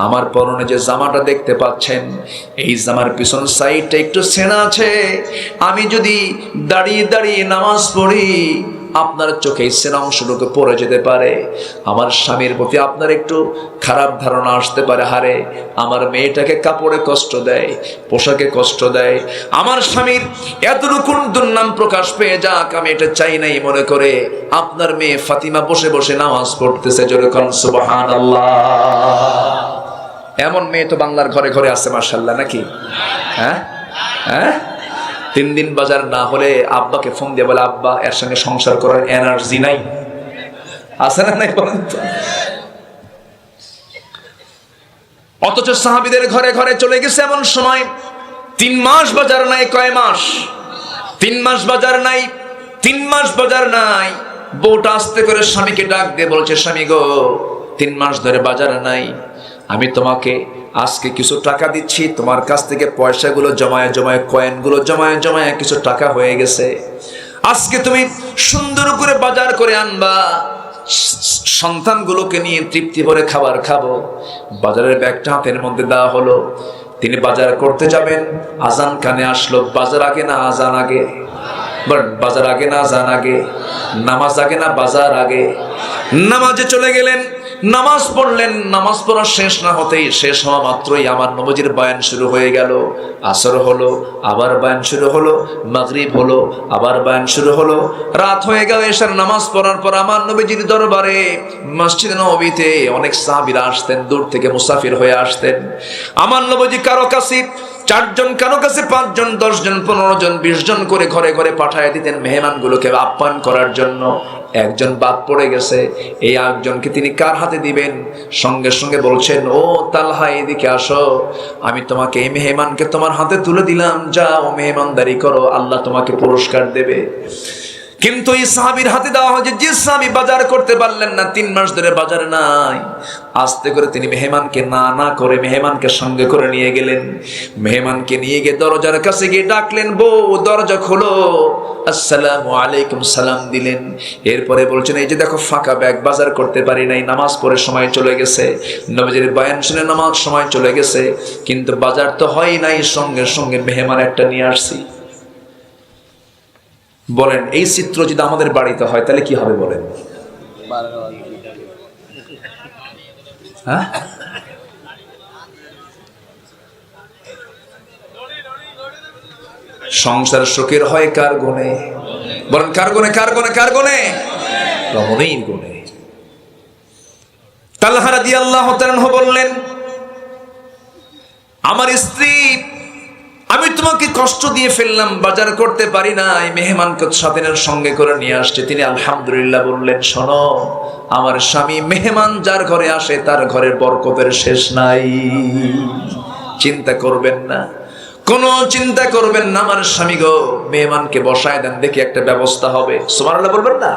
[SPEAKER 1] আমার পরনে যে জামাটা দেখতে পাচ্ছেন, এই জামার পিছন সাইডটা একটু ছেঁড়া আছে। আমি যদি দাঁড়িয়ে দাঁড়িয়ে নামাজ পড়ি, আপনার চোখে ছেঁড়া অংশটুকু পড়ে যেতে পারে। আমার স্বামীর প্রতি আপনার একটু খারাপ ধারণা আসতে পারে। হারে, আমার মেয়েটাকে কাপড়ে কষ্ট দেয়, পোশাকে কষ্ট দেয়, আমার স্বামীর এতটুকু দুর্নাম প্রকাশ পেয়ে যাক, আমি এটা চাই নাই মনে করে আপনার মেয়ে ফাতিমা বসে বসে নামাজ পড়তেছে। জোরে বলুন সুবহানাল্লাহ। এমন মেয়ে তো বাংলার ঘরে ঘরে আছে মাশাআল্লাহ, নাকি? হ্যাঁ হ্যাঁ 3 দিন বাজার না হলে আব্বাকে ফোন দিয়ে বলে, আব্বা, এর সঙ্গে সংসার করার এনার্জি নাই। আছে না নাই বলেন তো? অথচ সাহাবীদের ঘরে ঘরে চলে গেছে এমন সময় 3 মাস বাজার নাই। কয় মাস? 3 মাস বাজার নাই। 3 মাস বাজার নাই। বউটা আস্তে করে স্বামীকে ডাক দিয়ে বলছে, স্বামী গো, 3 মাস ধরে বাজার নাই। আমি তোমাকে আজকে কিছু টাকা দিচ্ছি, তোমার কাছ থেকে পয়সাগুলো জমায় জমায়, কয়েনগুলো জমায় জমায় কিছু টাকা হয়ে গেছে। আজকে তুমি সুন্দর করে বাজার করে আনবা, সন্তানগুলোকে নিয়ে তৃপ্তি ভরে খাবার খাবো। বাজারের ব্যাগটা হাতের মধ্যে দেওয়া হলো। তিনি বাজার করতে যাবেন, আজান কানে আসলো। বাজার আগে না আজান আগে? বাজার আগে না আজান আগে? নামাজ আগে না বাজার আগে? নামাজে চলে গেলেন, নামাজ পড়লেন। নামাজ পড়া শেষ না হতেই, শেষ হওয়া মাত্রই আমার নবীজির বয়ান শুরু হয়ে গেল। আসর হলো, আবার বয়ান শুরু হলো। মাগরিব হলো, আবার বয়ান শুরু হলো। রাত হয়ে গেল। এশার নামাজ পড়ার পর আমার নবীজির দরবারে মসজিদে নববীতে অনেক সাহাবীরা আসতেন, দূর থেকে মুসাফির হয়ে আসতেন। আমার নবীজি কারো কাছে চারজন, কারো কাছে 5 জন, 10 জন, 15 জন, 20 জন করে ঘরে ঘরে পাঠায় দিতেন মেহমানগুলোকে আপ্যায়ন করার জন্য। একজন বাদ পড়ে গেছে, এই একজনকে তিনি কার হাতে দিবেন? সঙ্গে সঙ্গে বলছেন, ও তালহা এদিকে আসো, আমি তোমাকে এই মেহমানকে তোমার হাতে তুলে দিলাম, যাও মেহমানদারি করো, আল্লাহ তোমাকে পুরস্কার দেবে। কিন্তু এই সাহাবীর হাতে দেওয়া হয়েছে, যে সাহাবী বাজার করতে পারলেন না, 3 মাস ধরে বাজারে নাই, আস্তে করে তিনি মেহমানকে না করে মেহমানকে সঙ্গে করে নিয়ে গেলেন। মেহমানকে নিয়ে গিয়ে দরজার কাছে গিয়ে ডাকলেন, বউ দরজা খোলো, আসসালামু আলাইকুম, সালাম দিলেন। এরপরে বলছেন, এই যে দেখো ফাঁকা ব্যাগ, বাজার করতে পারি নাই, নামাজ পড়ে সময় চলে গেছে, নবীজির বয়ান শুনে নামাজ সময় চলে গেছে, কিন্তু বাজার তো হয় নাই, সঙ্গে সঙ্গে মেহমান একটা নিয়ে আসছি। বলেন এই চিত্র যদি আমাদের বাড়িতে হয় তাহলে কি হবে বলেন? হ্যাঁ, সংসার সুখের হয় কার গুণে? বলেন কার গুণে? কার গুণে? কার গুণে? রমণীর গুণে। তালহা রাদিয়াল্লাহু তাআলা আনহু বললেন, আমার স্ত্রী, আমি তোমাকে কষ্ট দিয়ে ফেললাম, বাজার করতে পারি নাই, মেহমানকে সাথে সঙ্গে করে নিয়ে আসছে। তিনি আলহামদুলিল্লাহ বললেন, শোনো আমার স্বামী, মেহমান যার ঘরে আসে তার ঘরের বরকতের শেষ নাই, চিন্তা করবেন না, কোনো চিন্তা করবেন না আমার স্বামী গো, মেহমানকে বসায় দেন, দেখি একটা ব্যবস্থা হবে। সুবহানাল্লাহ বলবেন না?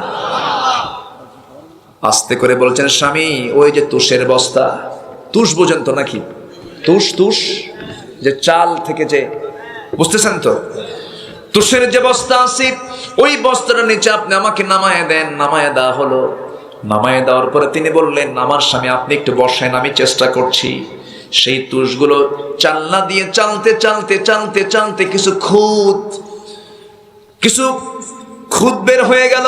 [SPEAKER 1] আস্তে করে বলছেন, স্বামী ওই যে তুষের বস্তা, তুষ বোঝেন তো নাকি? তুষ যে চাল থেকে, যে বুঝতেছেন তো, তুষের যে বস্তা আছে, ওই বস্তাটা নিচে আপনি আমাকে নামায় দেন। নামায় দেওয়া হলো। নামায় দেওয়ার পরে তিনি বললেন, আমার স্বামী আপনি একটু বসেন, আমি চেষ্টা করছি। সেই তুষগুলো চালনা দিয়ে চালতে চালতে চালতে চালতে কিছু খুদ বের হয়ে গেল,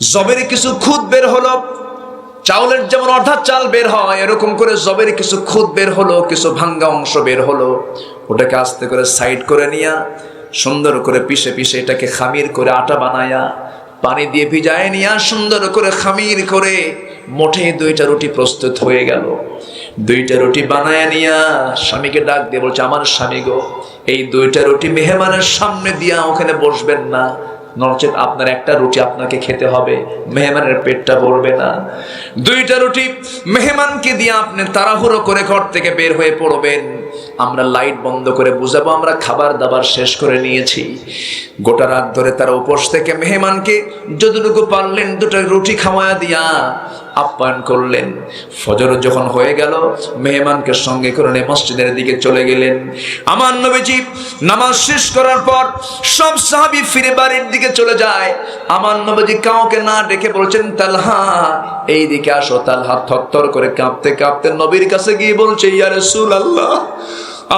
[SPEAKER 1] জবের কিছু খুদ বের হলো। চাউলের যেমন অর্ধা চাল বের হয়, এরকম করে জবের কিছু খুদ বের হলো, কিছু ভাঙ্গা অংশ বের হলো। ওটাকে আস্তে করে সাইড করে নিয়া সুন্দর করে পিষে এটাকে খামির করে আটা বানায়া পানি দিয়ে ভিজায় নিয়া সুন্দর করে খামির করে মোটে 2টা রুটি প্রস্তুত হয়ে গেল। 2টা রুটি বানায়া নিয়া স্বামীকে ডাক দিয়ে বলছে, আমার স্বামী গো, এই 2টা রুটি মেহমানের সামনে দিয়া ওখানে বসবেন না, নচেত আপনার একটা রুটি আপনাকে খেতে হবে, মেহমানের পেটটা ভরবে না। 2টা রুটি মেহমানকে দিয়ে আপনি তাড়াহুড়ো করে ঘর থেকে বের হয়ে পড়বেন। আমরা লাইট বন্ধ করে বুঝাবো আমরা খাবার দাবার শেষ করে নিয়েছি। গোটা রাত ধরে তারা উপোস থেকে মেহমানকে যতটুকু পারলেন 2টা রুটি খাওয়া দিয়া আপ্যায়ন করলেন। ফজর যখন হয়ে গেল, মেহমানকে সঙ্গে করে নিয়ে মসজিদের দিকে চলে গেলেন। আমার নবীজি নামাজ শেষ করার পর সব সাহাবী ফিরে বাড়ির দিকে চলে যায়। আমার নবীজি কাউকে না ডেকে বলছেন, তালহা এই দিকে আসো। তালহা থরথর করে কাঁপতে কাঁপতে নবীর কাছে গিয়ে বলছে, ইয়া রাসূলুল্লাহ,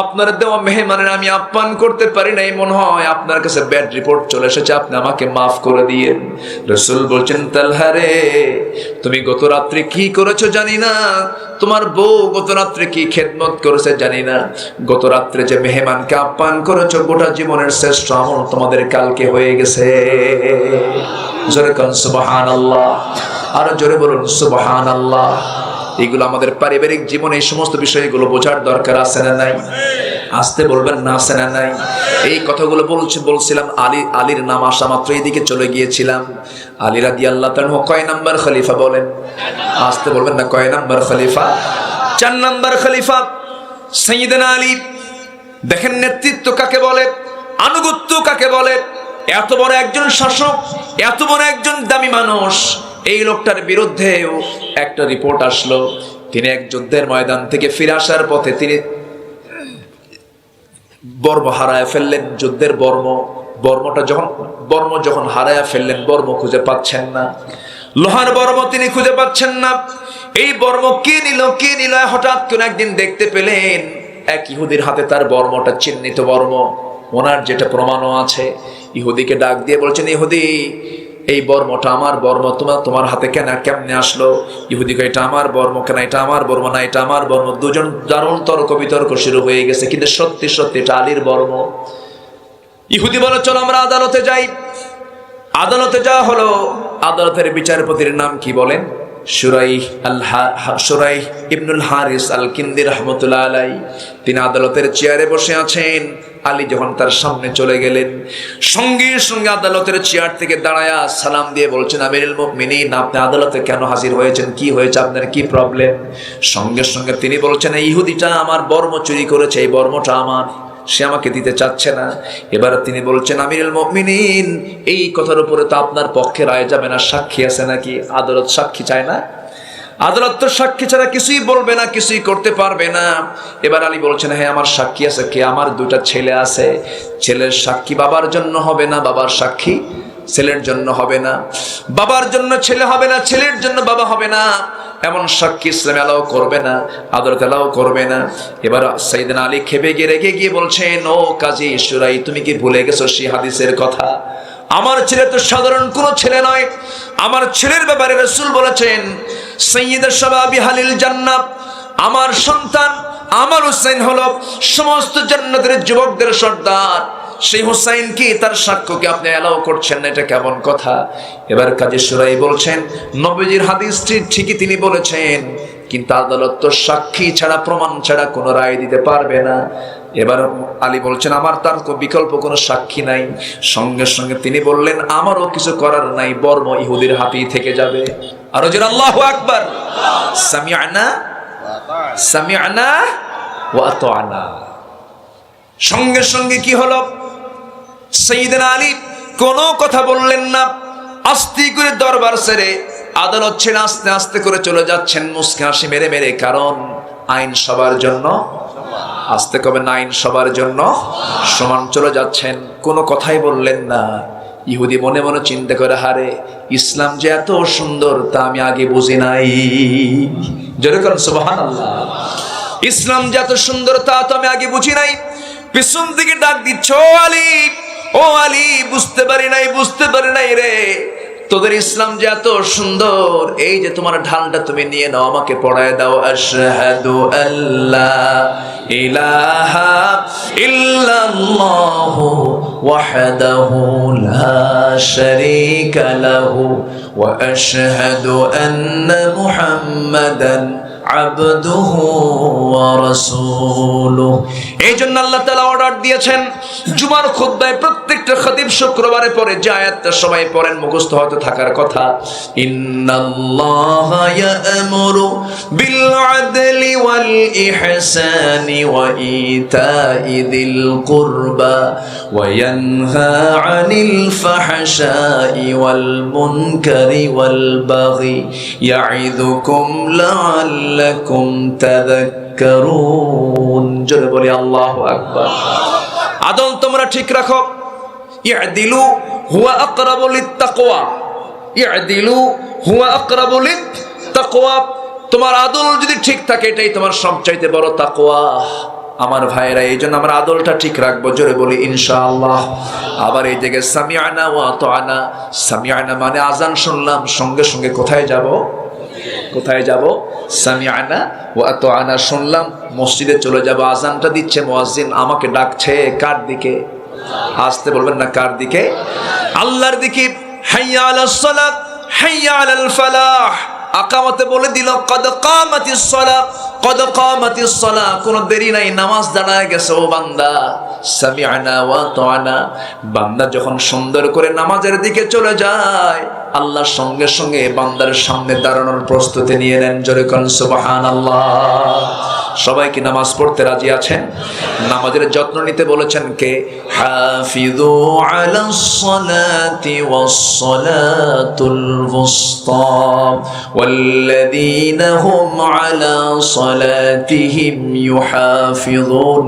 [SPEAKER 1] আপনার দেওয়া মেহমানের আমি আপ্যায়ন করতে পারি নাই, মনে হয় আপনার কাছে ব্যাড রিপোর্ট চলে এসেছে, আপনি আমাকে মাফ করে দিয়েন। রাসূল বলছেন, তালহা রে, তুমি গত রাত্রে কি করেছো জানি না, তোমার বউ গত রাত্রে কি খেদমত করেছে জানি না, গত রাত্রে যে মেহমানকে আপ্যায়ন করেছো, গোটা জীবনের শ্রেষ্ঠ আমল তোমাদের কালকে হয়ে গেছে। জোরে কোন সুবহানাল্লাহ, আর জোরে বলুন সুবহানাল্লাহ। এগুলো আমাদের পারিবারিক জীবনে এই সমস্ত বিষয়গুলো বোঝার দরকার আছে না নাই? আসতে বলবেন না, আছে না নাই? এই কথাগুলো বলছিলাম আলীর নাম আসা মাত্র এইদিকে চলে গিয়েছিলাম। আলী রাদিয়াল্লাহু তাআলা কয় নাম্বার খলিফা বলেন? আসতে বলবেন না, কয় নাম্বার খলিফা? 4 নাম্বার খলিফা সাইয়েদনা আলী। দেখেন নেতৃত্ব কাকে বলে, আনুগত্য কাকে বলে। এত বড় একজন শাসক, এত বড় একজন দামি মানুষ, এই লোকটার বিরুদ্ধেও একটা রিপোর্ট আসলো। তিনি এক যুদ্ধের ময়দান থেকে ফিরে আসার পথে তিনি বর্ম হারায় ফেললেন। যুদ্ধের বর্ম যখন হারায় ফেললেন, বর্ম খুঁজে পাচ্ছেন না, লোহার বর্ম তিনি খুঁজে পাচ্ছেন না। এই বর্ম কে নিল? হঠাৎ করে একদিন দেখতে পেলেন এক ইহুদির হাতে তার বর্মটা, চিহ্নিত বর্ম, ওনার যেটা প্রমাণও আছে। ইহুদিকে ডাক দিয়ে বলছেন, ইহুদি এই বর্মটা আমার বর্ম, তোমার হাতে কেমনে আসলো? ইহুদি কয়, এটা আমার বর্ম কেন? এটা আমার বর্ম না, এটা আমার বর্ম। দুজন দারুণ তর্ক বিতর্ক শুরু হয়ে গেছে, কিন্তু সত্যি এটা আলীর বর্ম। ইহুদি বলে, চলো আমরা আদালতে যাই। আদালতে যাওয়া হলো। আদালতের বিচারপতির নাম কি বলেন? শুরাইহ ইবনুল হারিস আল কিন্দি রাহমাতুল্লাহ আলাইহি, তিনি আদালতের চেয়ারে বসে আছেন। আলী যখন তার সামনে চলে গেলেন, সঙ্গে সঙ্গে আদালতের চেয়ার থেকে দাঁড়ায়া সালাম দিয়ে বলছেন, আমিরুল মুমিনিন, আপনি আদালতে কেন হাজির হয়েছেন? কি হয়েছে? আপনার কি প্রবলেম? সঙ্গে সঙ্গে তিনি বলছেন, এই ইহুদিটা আমার বর্ম চুরি করেছে, এই বর্মটা আমার, সে আমাকে দিতে চাচ্ছে না। এবার তিনি বলছেন, আমিরুল মুমিনিন, এই কথার উপরে তো আপনার পক্ষে রায় যাবে না, সাক্ষী আছে নাকি? আদালত সাক্ষী চায় না? আদালত তো সাক্ষী ছাড়া কিছুই বলবে না, কিছুই করতে পারবে না। এবার আলী বলছেন, হ্যাঁ আমার সাক্ষী আছে। কে? আমার দুটা ছেলে আছে। ছেলের সাক্ষী বাবার জন্য হবে না, বাবার সাক্ষী ছেলের জন্য হবে না, বাবার জন্য ছেলে হবে না, ছেলের জন্য বাবা হবে না, এমন সাক্ষী ইসলাম এলাও করবে না, আদালত এলাও করবে না। এবার সাইয়েদনা আলী খেপে গিয়ে রেগে গিয়ে বলছেন, ও কাজী শুরাই, তুমি কি ভুলে গেছো সেই হাদিসের কথা? আমার ছেলে তো সাধারণ কোনো ছেলে নয়, আমার ছেলের ব্যাপারে রাসূল বলেছেন, সাইয়্যিদুশ শাবাবি আহলিল জান্নাহ, আমার সন্তান আমার হুসাইন হলো সমস্ত জান্নাতের যুবকদের সর্দার। সেই হুসাইনকে, তার সাক্ষ্যকে আপনি এলাও করছেন না, এটা কেমন কথা? এবার কাজী শুরাই বলছেন, নবীজির হাদিসটি ঠিকই তিনি বলেছেন, কিন্তু আদালত তো সাক্ষী ছাড়া, প্রমাণ ছাড়া কোনো রায় দিতে পারবে না। এবার আলী বলছেন, আমার তার বিকল্প কোনো সাক্ষী নাই। সঙ্গে সঙ্গে তিনি বললেন, আমারও কিছু করার নাই, বর্ম ইহুদির হাতেই থেকে যাবে। আরো জোরে আল্লাহু আকবার। সামিআনা সামিআনা ওয়া আতা'না। সঙ্গে সঙ্গে কি হলো? সাইয়েদনা আলী কোনো কথা বললেন না, আস্তে করে দরবার ছেড়ে আদালত ছেড়ে আস্তে আস্তে করে চলে যাচ্ছেন, মুস্কি হাসি মেরে মেরে। কারণ আইন সবার জন্য, আস্তে কবে না, আইন সবার জন্য সমান। চলে যাচ্ছেন, কোনো কথাই বললেন না। ইহুদি মনে মনে চিন্তা করে, হারে, ইসলাম যে এত সুন্দর তা আমি আগে বুঝি নাই। যেরকম সুবহানাল্লাহ, ইসলাম যে এত সুন্দর তা তো আমি আগে বুঝি নাই। পিছন থেকে ডাক দিচ্ছ, ও আলী, ও আলী, বুঝতে পারি নাই, বুঝতে পারি নাই রে, তোদের ইসলাম যে এত সুন্দর, এই যে তোমার ঢালটা তুমি নিয়ে নাও, আমাকে পড়ায় দাও। আশহাদু আল্লা ইলাহা ইল্লাল্লাহু ওয়াহদাহু লা শারীকা লাহু ওয়া আশহাদু আন্না মুহাম্মাদান আবদুহু ওয়া রাসূলুহু। এই জন্য আল্লাহ তাআলা অর্ডার দিয়েছেন, জুমার খুতবায় প্রত্যেকটা খতিব শুক্রবারে পরে যে আয়াতটা সবাই পড়েন, মুখস্থ হতে থাকার কথা, ইন্নাল্লাহা ইয়া'মুরু বিল আদলি ওয়াল ইহসানি ওয়া ইতাই যিল কুরবা ওয়া ইয়ানহা আনিল ফাহশাই ওয়াল মুনকারি ওয়াল বাগি ইয়াইদুকুম লাআল্লাকুম তাযাক্কারুন। জোরে বলি আল্লাহু আকবার। আদল তোমরা ঠিক রাখো। ইআদিলু হুয়া আকরাবু লিত্তাকওয়া, ইআদিলু হুয়া আকরাবু লিত্তাকওয়া। তোমার আদল যদি ঠিক থাকে, এটাই তোমার সবচাইতে বড় তাকওয়া। আমার ভাইরা, এই জন্য আমরা আদলটা ঠিক রাখবো। জোরে বলি ইনশাআল্লাহ। আবার এই জায়গায় সামিআনা ওয়া আতা'না, সামিআনা মানে আজান শুনলাম, সঙ্গে সঙ্গে কোথায় যাব? কোথায় যাব? সামিআনা ওয়া আতা'না, শুনলাম, মসজিদে চলে যাব। আজানটা দিচ্ছে মুয়াজ্জিন, আমাকে ডাকছে কার দিকে? আসতে বলবেন না, কার দিকে? আল্লাহর দিকে। হাইয়া আলাস সালাত, হাইয়া আলাল ফালাহ। আকামতে বলে দিল, কদ কামাতিস সালাহ, কদ কামাতিস সালাহ, কোনো দেরি নাই, নামাজ দাঁড়ায় গেছে। ও বান্দা, সামিআনা ওয়া আতা'না। বান্দা যখন সুন্দর করে নামাজের দিকে চলে যায়, আল্লাহ সঙ্গে সঙ্গে বান্দার সামনে দাঁড়ানোর প্রস্তুতি নিয়ে নেন। জোরে কোন সুবহানাল্লাহ। সবাই কি নামাজ পড়তে রাজি আছেন? নামাজের যত্ন নিতে বলেছেন কে? হাফিযু আলাস সালাতি ওয়াস সালাতুল ওয়ুসতা ওয়াল্লাযীনা হুম আলা সালাতিহিম ইউহাফিযুন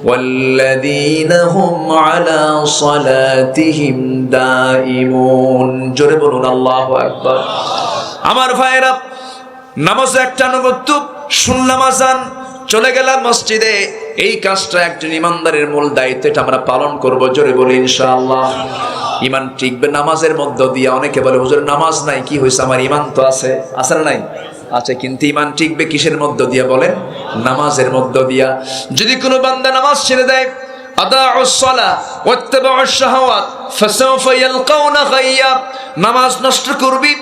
[SPEAKER 1] ওয়াল্লাযীনা হুম আলা সালাতিহিম দাইমুন। জোরে বলুন আল্লাহু আকবার। আমার ভাইরা, নামাজে একটা আনুগত্য, শুনলাম আজান, চলে গেলাম মসজিদে। এই কাজটা একজন ইমানদারের মূল দায়িত্ব, এটা আমরা পালন করব। জোরে বলি ইনশাআল্লাহ। ইমান টিকবে নামাজের মধ্য দিয়া। অনেকে বলে, হুজুর নামাজ নাই, কি হয়েছে? আমার ইমান তো আছে। আছে না নাই? আছে, কিন্তু ইমান টিকবে কিসের মধ্য দিয়া বলেন? নামাজের মধ্য দিয়া। যদি কোনো বান্দা নামাজ ছেড়ে দেয়, আদাউস সালাহ ওয়াত্তাবাউশ শাহাওয়াত ফাসাউফা ইয়ালকাউনা গায়্যা, নামাজ নষ্ট করবি,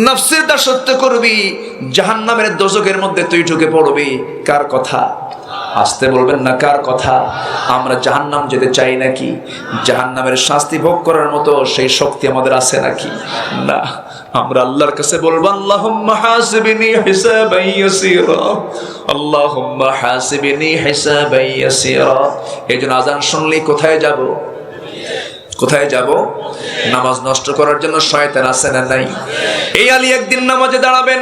[SPEAKER 1] নফসের দাসত্ব করবি, জাহান্নামের দোজখের মধ্যে তুই ঢুকে পড়বি। কার কথা? আসতে বলবেন না, কার কথা? আমরা জাহান্নাম যেতে চাই নাকি? জাহান্নামের শাস্তি ভোগ করার মতো সেই শক্তি আমাদের আছে নাকি? না। আমরা আল্লাহর কাছে বলবো, আল্লাহুম্মা হাসিবনি হিসাবান ইয়াসীরা, আল্লাহুম্মা হাসিবনি হিসাবান ইয়াসীরা। এইজন্য আযান শুনলেই কোথায় যাব? কোথায় যাব? নামাজ নষ্ট করার জন্য শয়তান আছে না নাই? এই আলী একদিন নামাজে দাঁড়াবেন।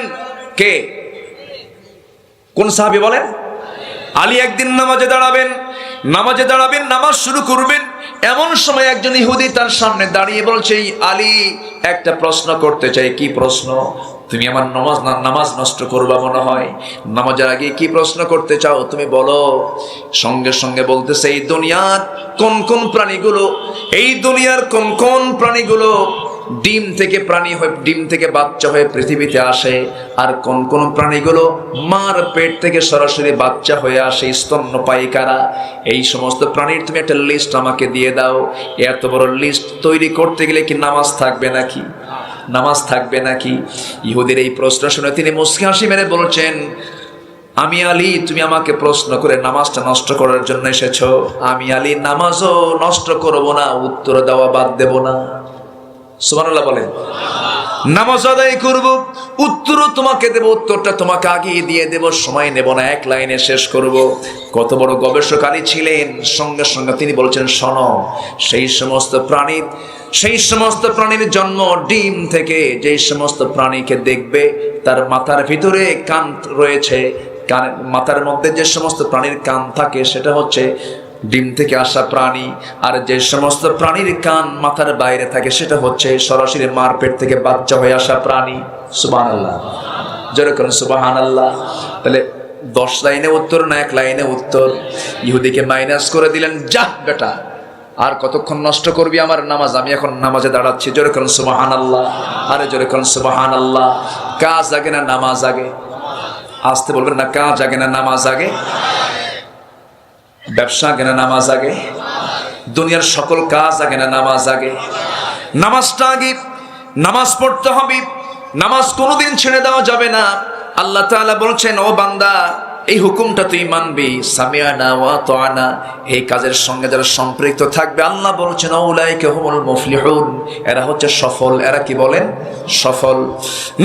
[SPEAKER 1] কে? কোন সাহাবী বলেন? আলী একদিন নামাজে দাঁড়াবেন। নামাজ শুরু করবেন। এমন সময় একজন ইহুদি তার সামনে দাঁড়িয়ে বলছে, আলী, একটা প্রশ্ন করতে চাই। কি প্রশ্ন? তুমি আমার নামাজ নষ্ট করবা মনে হয়। নামাজের আগে কি প্রশ্ন করতে চাও তুমি বলো। সঙ্গে সঙ্গে বলতেছে, এই দুনিয়ার কোন কোন প্রাণীগুলো ডিম থেকে বাচ্চা হয়ে পৃথিবীতে আসে, আর কোন কোন প্রাণীগুলো মার পেট থেকে সরাসরি বাচ্চা হয়ে আসে, স্তন্যপায়ী কারা। এই সমস্ত প্রাণীর তুমি একটা লিস্ট আমাকে দিয়ে দাও। এত বড় লিস্ট তৈরি করতে গেলে কি নামাজ থাকবে নাকি? ইহুদির এই প্রশ্ন শুনে তিনি মুস্কি হাসি মেরে বলছেন, আমি আলী, তুমি আমাকে প্রশ্ন করে নামাজটা নষ্ট করার জন্য এসেছো। আমি আলী নামাজও নষ্ট করব না, উত্তর দেওয়া বাদ দেব না। সুবহানাল্লাহ বলেন। নামাজ আদায় করব, উত্তরও তোমাকে দেব, উত্তরটা তোমাকে আগিয়ে দিয়ে দেব, সময় নেব না, এক লাইনে শেষ করব। কত বড় গবেষক আলী ছিলেন। সঙ্গে সঙ্গে তিনি বলছেন, শোনো, সেই সমস্ত প্রাণীর জন্ম ডিম থেকে। যেই সমস্ত প্রাণীকে দেখবে তার মাথার ভিতরে কান রয়েছে, মাথার মধ্যে যে সমস্ত প্রাণীর কান থাকে সেটা হচ্ছে ডিম থেকে আসা প্রাণী। আর যে সমস্ত প্রাণীর কান মাথার বাইরে থাকে সেটা হচ্ছে সরাসরি মার পেট থেকে বাচ্চা হয়ে আসা প্রাণী। সুবহানাল্লাহ, যেরকম সুবহানাল্লাহ। তাহলে 10 লাইনে উত্তর না 1 লাইনে উত্তর? ইহুদিকে মাইনাস করে দিলেন, যাহ বেটা, আর কতক্ষণ নষ্ট করবি আমার নামাজ? আমি এখন নামাজে দাঁড়াচ্ছি। যেরকম সুবহানাল্লাহ, আরে যেরকম সুবহানাল্লাহ। কাজ আগে না নামাজ আগে? আসতে বলবেন না, কাজ আগে না নামাজ আগে? ব্যবসা আগে না নামাজ আগে? দুনিয়ার সকল কাজ আগে না নামাজ আগে? নামাজটা আগে। নামাজ পড়তে হবে। নামাজ কোনোদিন ছেড়ে দেওয়া যাবে না। আল্লাহ তাআলা বলছেন, ও বান্দা, এই হুকুমটা তুই মানবি। সামিআনা ওয়া আতা'না, এই কাজের সঙ্গে যারা সম্পৃক্ত থাকবে, আল্লাহ বলছেন, উলাইকা হুমুল মুফলিহুন, এরা হচ্ছে সফল। এরা কি বলেন? সফল।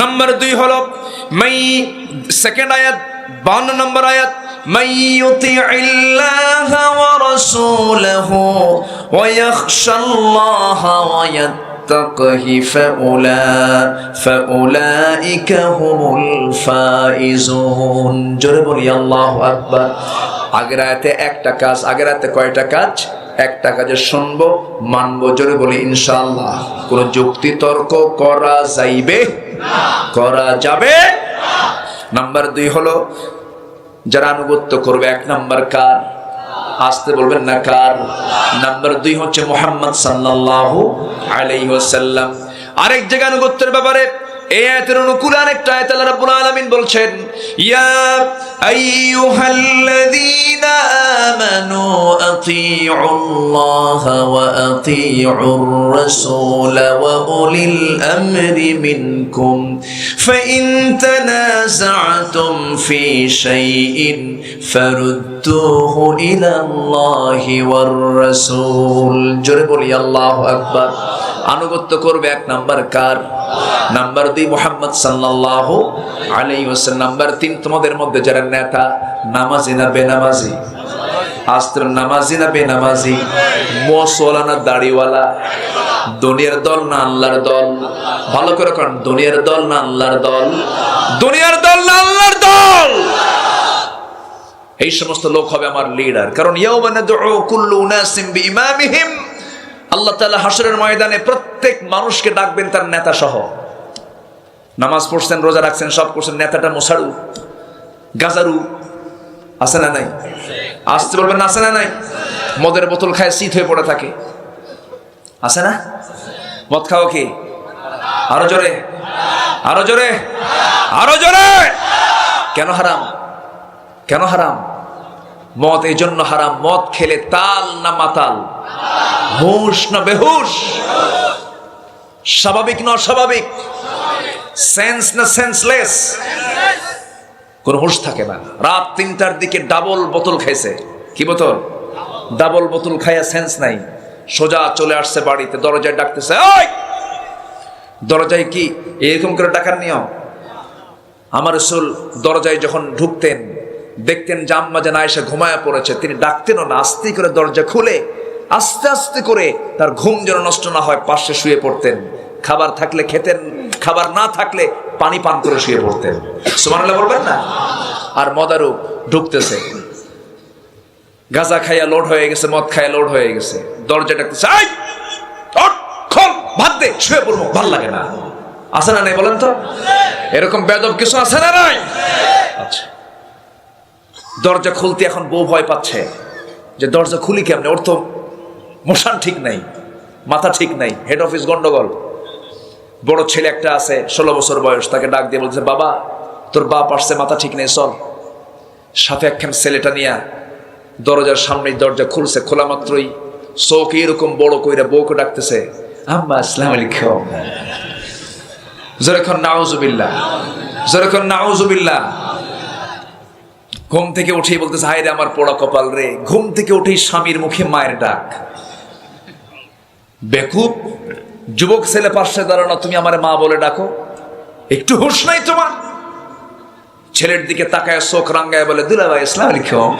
[SPEAKER 1] নাম্বার 2 হলো সেকেন্ড আয়াত, 52 নম্বর আয়াত, من يطع الله ورسوله ويخشى الله ويتقه فأولئك هم الفائزون। জোরে বলি আল্লাহু আকবার। আগের আয়াতে একটা কাজ, আগের আয়াতে কয়টা কাজ? একটা কাজে শুনবো, মানবো। জোরে বলি ইনশাআল্লাহ। কোন যুক্তি তর্ক করা যাইবে না, করা যাবে না। নাম্বার 2 হলো যারা আনুগত্য করবে। 1 নাম্বার কার? আসতে বলবেন না, কার? নাম্বার 2 হচ্ছে মুহাম্মদ সাল্লাল্লাহু আলাইহি ওয়াসাল্লাম। আরেক জায়গা আনুগত্যের ব্যাপারে এই আয়াতের অনুকূলে আরেকটা আয়াত আল্লাহ রাব্বুল আলামিন বলছেন, ইয়া আইয়ুহাল্লাযীনা আমানু আতিউল্লাহা ওয়া আতিউর রাসূল ওয়া উলিল আমরি মিনকুম ফাইন তানাযা'তুম ফি শাইইন ফারুদ্দুহু ইলাল্লাহি ওয়ার রাসূল। জোরে বলি আল্লাহু আকবার। আনুগত্য করবে 1 নাম্বার কার? নাম্বার 2 মুহাম্মদ সাল্লাল্লাহু আলাইহি ওয়াসাল্লাম। নাম্বার 3 তোমাদের মধ্যে যারা নেতা, নামাজি না বেনামাজি? আস্ত্র নামাজি না বেনামাজি? মুসল্লা না দাড়িওয়ালা? দুনিয়ার দল না আল্লাহর দল? ভালো করে কোন, দুনিয়ার দল না আল্লাহর দল? দুনিয়ার দল না আল্লাহর দল? এই সমস্ত লোক হবে আমার লিডার। কারণ ইয়াউমা নাদউ কুল্লু উনাসিম বিইমামিহিম, আল্লাহ তাআলা হাসরের ময়দানে প্রত্যেক মানুষকে ডাকবেন তার নেতা সহ। নামাজ পড়ছেন, রোজা রাখছেন, সব করছেন, নেতাটা মোসারু, গাজারু, আছে না নাই? আসতে বলবেন না, আছে না নাই? মদের বোতল খায় শীত হয়ে পড়ে থাকে, আছে না? মদ খাও কি? আরো জোরে, আরো জোরে, আরো জোরে। কেন হারাম? কেন হারাম? মদ এই জন্য হারাম, মদ খেলে তাল না মাতাল, হুঁশ না বেহুশ, স্বাভাবিক না অস্বাভাবিক? সেন্স না সেন্সলেস? কোন হুঁশ থাকে না। রাত 3টার দিকে ডাবল বোতল খাইছে। কি বোতল? ডাবল বোতল খাইয়া সেন্স নাই, সোজা চলে আসছে বাড়িতে, দরজায় ডাকতেছে, ওই! দরজায় কি এরকম করে ডাকার নিয়ম? আমার রাসূল দরজায় যখন ঢুকতেন দেখতেন যে আম্মা জান আয়েশা ঘুমায়া পড়েছে, তিনি ডাকতেনও না, আস্তে করে দরজা খুলে আস্তে আস্তে করে তার ঘুম যেন নষ্ট না হয় পাশে শুয়ে পড়তেন। খাবার থাকলে খেতেন, খাবার না থাকলে পানি পান করে শুয়ে পড়তেন। সুবহানাল্লাহ বলবেন না? আর মদারু ঢুকতেছে, গাঁজা খাইয়া লোড হয়ে গেছে, মদ খাইয়া লোড হয়ে গেছে, দরজা ডাকতেছে, এই ওঠ, খোল, ভাত দে, শুয়ে পড়বো, ভাল লাগে না। আছে না নাই বলেন তো? এরকম বেদব কিছু আছে না নাই? আচ্ছা, দরজা খুলতে এখন বউ ভয় পাচ্ছে যে দরজা খুলি কেমনে, ওর তো মোশান ঠিক নাই, মাথা ঠিক নাই, হেড অফিস গন্ডগোল। বড় ছেলে একটা আছে 16 বছর বয়স, তাকে ডাক দিয়ে বলছে, বাবা তোর বাপ আসছে, মাথা ঠিক নেই, চল। সাথে একখান ছেলেটা নিয়ে দরজার সামনেই দরজা খুলছে, খোলা মাত্রই চোখ এরকম বড় কইরা বউকে ডাকতেছে, আম্মা আসসালামু আলাইকুম। যেরকম নাউজুবিল্লাহ, যেরকম নাউজুবিল্লাহ। ঘুম থেকে উঠেই বলতেছে, হায় রে আমার পোড়া কপাল রে। ঘুম থেকে উঠেই স্বামীর মুখে মায়ের ডাক। বেকুব যুবক ছেলে পাশে দাঁড়ানো, তুমি আমার মা বলে ডাকো, একটু হুঁশ নাই তোমার? ছেলের দিকে তাকায় চোখ রাঙ্গায় বলে, দুলাভাই আসসালামু আলাইকুম।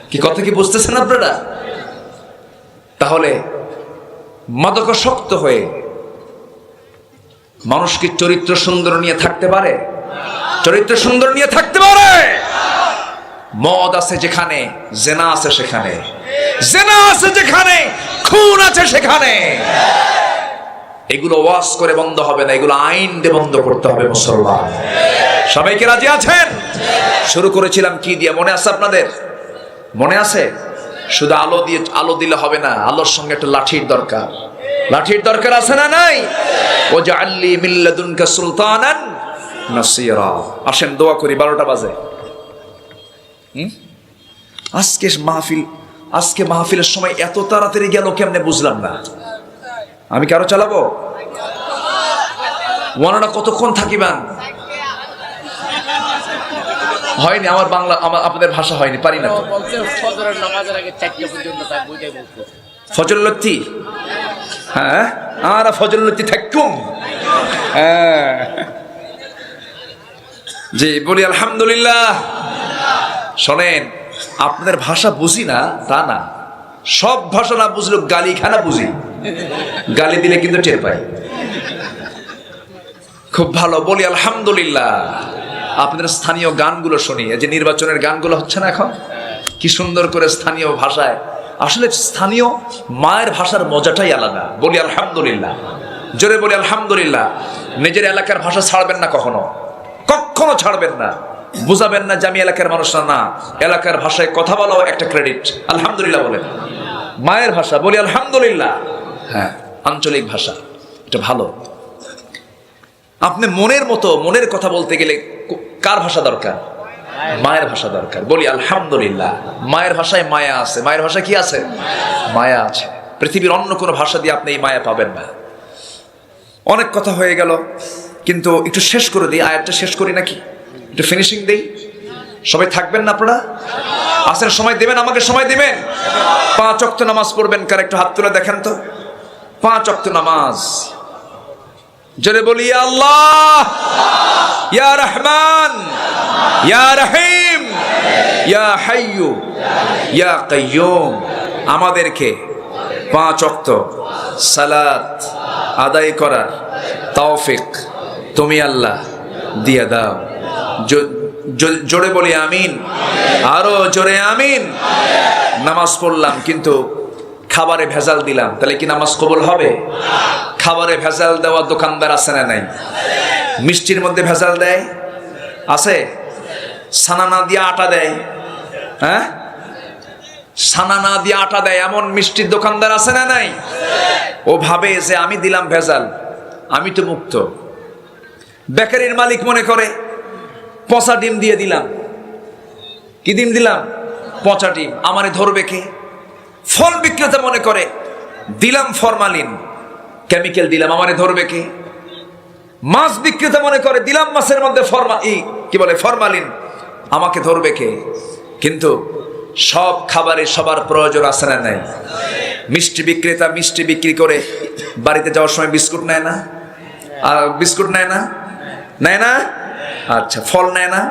[SPEAKER 1] কি কথা কি বুঝতেছেন আপনারা? তাহলে মাদকাসক্ত হয়ে মানুষ কি চরিত্র সুন্দর নিয়ে থাকতে পারে? চরিত্র সুন্দর নিয়ে থাকতে পারে? মদ আছে যেখানে, জেনা আছে সেখানে, জেনা আছে যেখানে, খুন আছে সেখানে। এগুলো ওয়াজ করে বন্ধ হবে না, এগুলো আইন দিয়ে বন্ধ করতে হবে। মুসলমান সবাইকে রাজি আছেন? শুরু করেছিলাম কি দিয়ে, মনে আছে আপনাদের? মনে আছে? শুধু আলো দিয়ে, আলো দিলে হবে না, আলোর সঙ্গে একটা লাঠির দরকার। লাঠির দরকার আছে না নাই? ও জাআল্লি মিন লাদুনকা সুলতানান নাসিরা। আসেন দোয়া করি, 12টা বাজে। আজকে মাহফিলের সময় এত তাড়াতাড়ি গেল কেমনে বুঝলাম না। আমি কারো চালাবো? ওনারা কতক্ষণ থাকিবেন? হয়নি আমার বাংলা, আপনাদের ভাষা হয়নি, পারি না। ফজলুল্লাহ, হ্যাঁ আর ফজলুল্লাহ থাকুম। হ্যাঁ জি, বলি আলহামদুলিল্লাহ। শোনেন, আপনাদের ভাষা বুঝি না তা না, সব ভাষা না বুঝলেও গালিখানা বুঝি। গালি দিলে কিন্তু টের পাই। খুব ভালো, বলি আলহামদুলিল্লাহ। আপনাদের স্থানীয় গানগুলো শুনি, এই যে নির্বাচনের গানগুলো হচ্ছে না এখন, কি সুন্দর করে স্থানীয় ভাষায়। আসলে স্থানীয় মায়ের ভাষার মজাটাই আলাদা। বলি আলহামদুলিল্লাহ, জোরে বলি আলহামদুলিল্লাহ। নিজের এলাকার ভাষা ছাড়বেন না, কখনো কখনো ছাড়বেন না। বুঝাবেন না যে আমি এলাকার মানুষ না, এলাকার ভাষায় কথা বলাও একটা ক্রেডিট। আলহামদুলিল্লাহ বলেন, মায়ের ভাষা বলি আলহামদুলিল্লাহ। হ্যাঁ, আঞ্চলিক ভাষা, এটা ভালো। আপনি মনের মতো, মনের কথা বলতে গেলে কার ভাষা দরকার? মায়ের ভাষা দরকার। বলি আলহামদুলিল্লাহ। মায়ের ভাষায় মায়া আছে। মায়ের ভাষা কি আছে? মায়া আছে। পৃথিবীর অন্য কোনো ভাষা দিয়ে আপনি এই মায়া পাবেন না। অনেক কথা হয়ে গেল, কিন্তু একটু শেষ করে দিই, আয়াতটা শেষ করি নাকি, একটু ফিনিশিং দেই। সবাই থাকবেন না আপনারা? আসেন, সময় দিবেন, আমাকে সময় দিবেন। 5 ওয়াক্ত নামাজ পড়বেন কার? একটু হাত তুলে দেখেন তো। 5 ওয়াক্ত নামাজ। জোরে বলি আল্লাহ, ইয়া রহমান, ইয়া রহিম, ইয়া হাইয়ু, ইয়া কাইয়ুম। আমাদেরকে 5 ওয়াক্ত সালাত আদায় করার তৌফিক তুমি আল্লাহ দিয়ে দাও। জোরে বলি আমিন, আরো জোরে আমিন। নামাজ পড়লাম কিন্তু খাবারে ভেজাল দিলাম, তাহলে কি নামাজ কবুল হবে? খাবারে ভেজাল দেওয়া দোকানদার আছে না নাই? মিষ্টির মধ্যে ভেজাল দেয়, আছে? ছানা না দিয়ে আটা দেয়, হ্যাঁ, ছানা না দিয়ে আটা দেয়, এমন মিষ্টির দোকানদার আছে না নাই? ও ভাবে যে আমি দিলাম ভেজাল, আমি তো মুক্ত। বেকারির মালিক মনে করে পচা ডিম দিয়ে দিলাম। কি ডিম দিলাম? পচা ডিম, আমারে ধরবে কে? ফল বিক্রেতা মনে করে দিলাম ফরমালিন, কেমিক্যাল দিলাম, আমারে ধরবে কে? মাছ বিক্রেতা মনে করে দিলাম মাছের মধ্যে ফরমালিন, আমাকে ধরবে কে? কিন্তু সব খাবারে সবার প্রয়োজন আছে না নাই? মিষ্টি বিক্রেতা মিষ্টি বিক্রি করে বাড়িতে যাওয়ার সময় বিস্কুট নেয় না? আর বিস্কুট নেয় না? নেয় না? আচ্ছা, ফল নেয় না?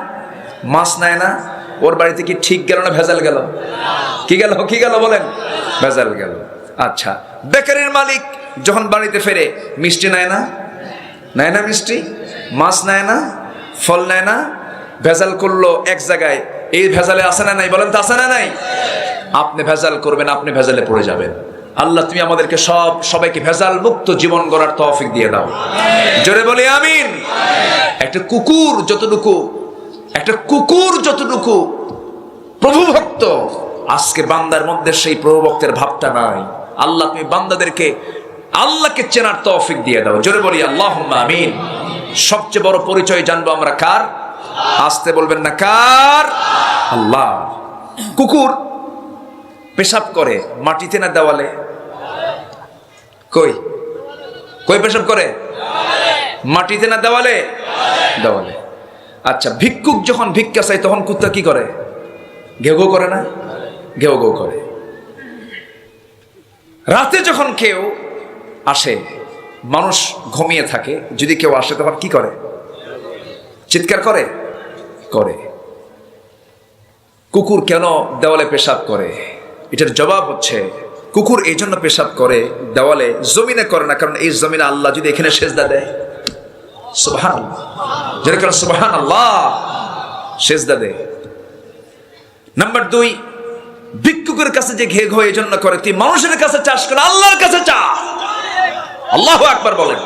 [SPEAKER 1] মাছ নেয় না? ওর বাড়িতে কি ঠিক গেল না ভেজাল গেল? কি গেল বলেন? ভেজাল গেল। আচ্ছা, বেকারির মালিক যখন বাড়িতে ফেরে মিষ্টি নেয় না? নেয় না মিষ্টি? মাছ নেয় না? ফল নেয় না? ভেজাল করলো এক জায়গায়, এই ভেজালে আসে না নাই? বলেন তো আসে না নাই? আপনি ভেজাল করবেন, আপনি ভেজালে পড়ে যাবেন। আল্লাহ তুমি আমাদেরকে সবাইকে ভেজাল মুক্ত জীবন গড়ার তৌফিক দিয়ে দাও, জোরে বলি আমিন। একটা কুকুর যতটুকু প্রভু ভক্ত, আজকে বান্দার মধ্যে সেই প্রভু ভক্তের ভাবটা নাই। আল্লাহ তুমি বান্দাদেরকে আল্লাহকে চেনার তৌফিক দিয়ে দাও, জোরে বলি আল্লাহুম্মা আমিন। সবচেয়ে বড় পরিচয় জানবো আমরা কার? আসতে বলবেন না, কার? আল্লাহ। কুকুর পেশাব করে মাটিতে না দেওয়ালে? কই পেশাব করে? মাটিতে না দেওয়ালে? দেওয়ালে। আচ্ছা, ভিক্ষুক যখন ভিক্ষা চায় তখন কুত্তা কি করে? ঘেউ ঘেউ করে না? ঘেউ ঘেউ করে। রাতে যখন কেউ আসে, মানুষ ঘুমিয়ে থাকে, যদি কেউ আসে তখন কি করে? চিৎকার করে? কুকুর কেন দেওয়ালে পেশাব করে? এটার জবাব হচ্ছে, কুকুর এই জন্য পেশাব করে দেওয়ালে, জমিনে করে না, কারণ এই জমিনে আল্লাহ যদি এখানে সেজদা দেয়, সুবহানাল্লাহ, যেরকম সুবহানাল্লাহ, সেজদা দেয়। নাম্বার 2, ভিক্ষুকের কাছে যে ঘেঘ হয় এই জন্য করে, তুই মানুষের কাছে চাস করে, আল্লাহর কাছে চা। আল্লাহু আকবার বলেন।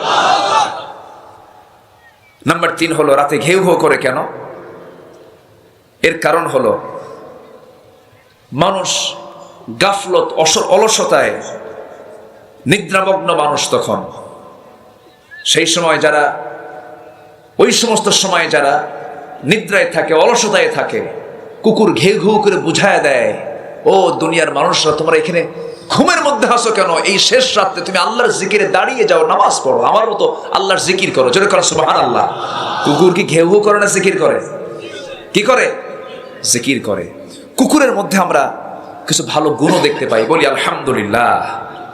[SPEAKER 1] নাম্বার 3 হলো, রাতে ঘেউ ঘেউ করে কেন? এর কারণ হলো মানুষ গাফলত, অলসতায় নিদ্রামগ্ন মানুষ, তখন সেই সময় যারা, ওই সমস্ত সময় যারা নিদ্রায় থাকে, অলসতায় থাকে, কুকুর ঘেউ ঘেউ করে বুঝায় দেয়, ও দুনিয়ার মানুষরা, তোমরা এখানে ঘুমের মধ্যে আসো কেন? এই শেষ রাতে তুমি আল্লাহর জিকিরে দাঁড়িয়ে যাও, নামাজ পড়ো, আমার মতো আল্লাহর জিকির করো, জোরে করো সুবহানাল্লাহ। কুকুর কি ঘেউ ঘেউ করে না জিকির করে? কি করে? জিকির করে। কুকুরের মধ্যে আমরা কিছু ভালো গুণও দেখতে পাই, বলি আলহামদুলিল্লাহ,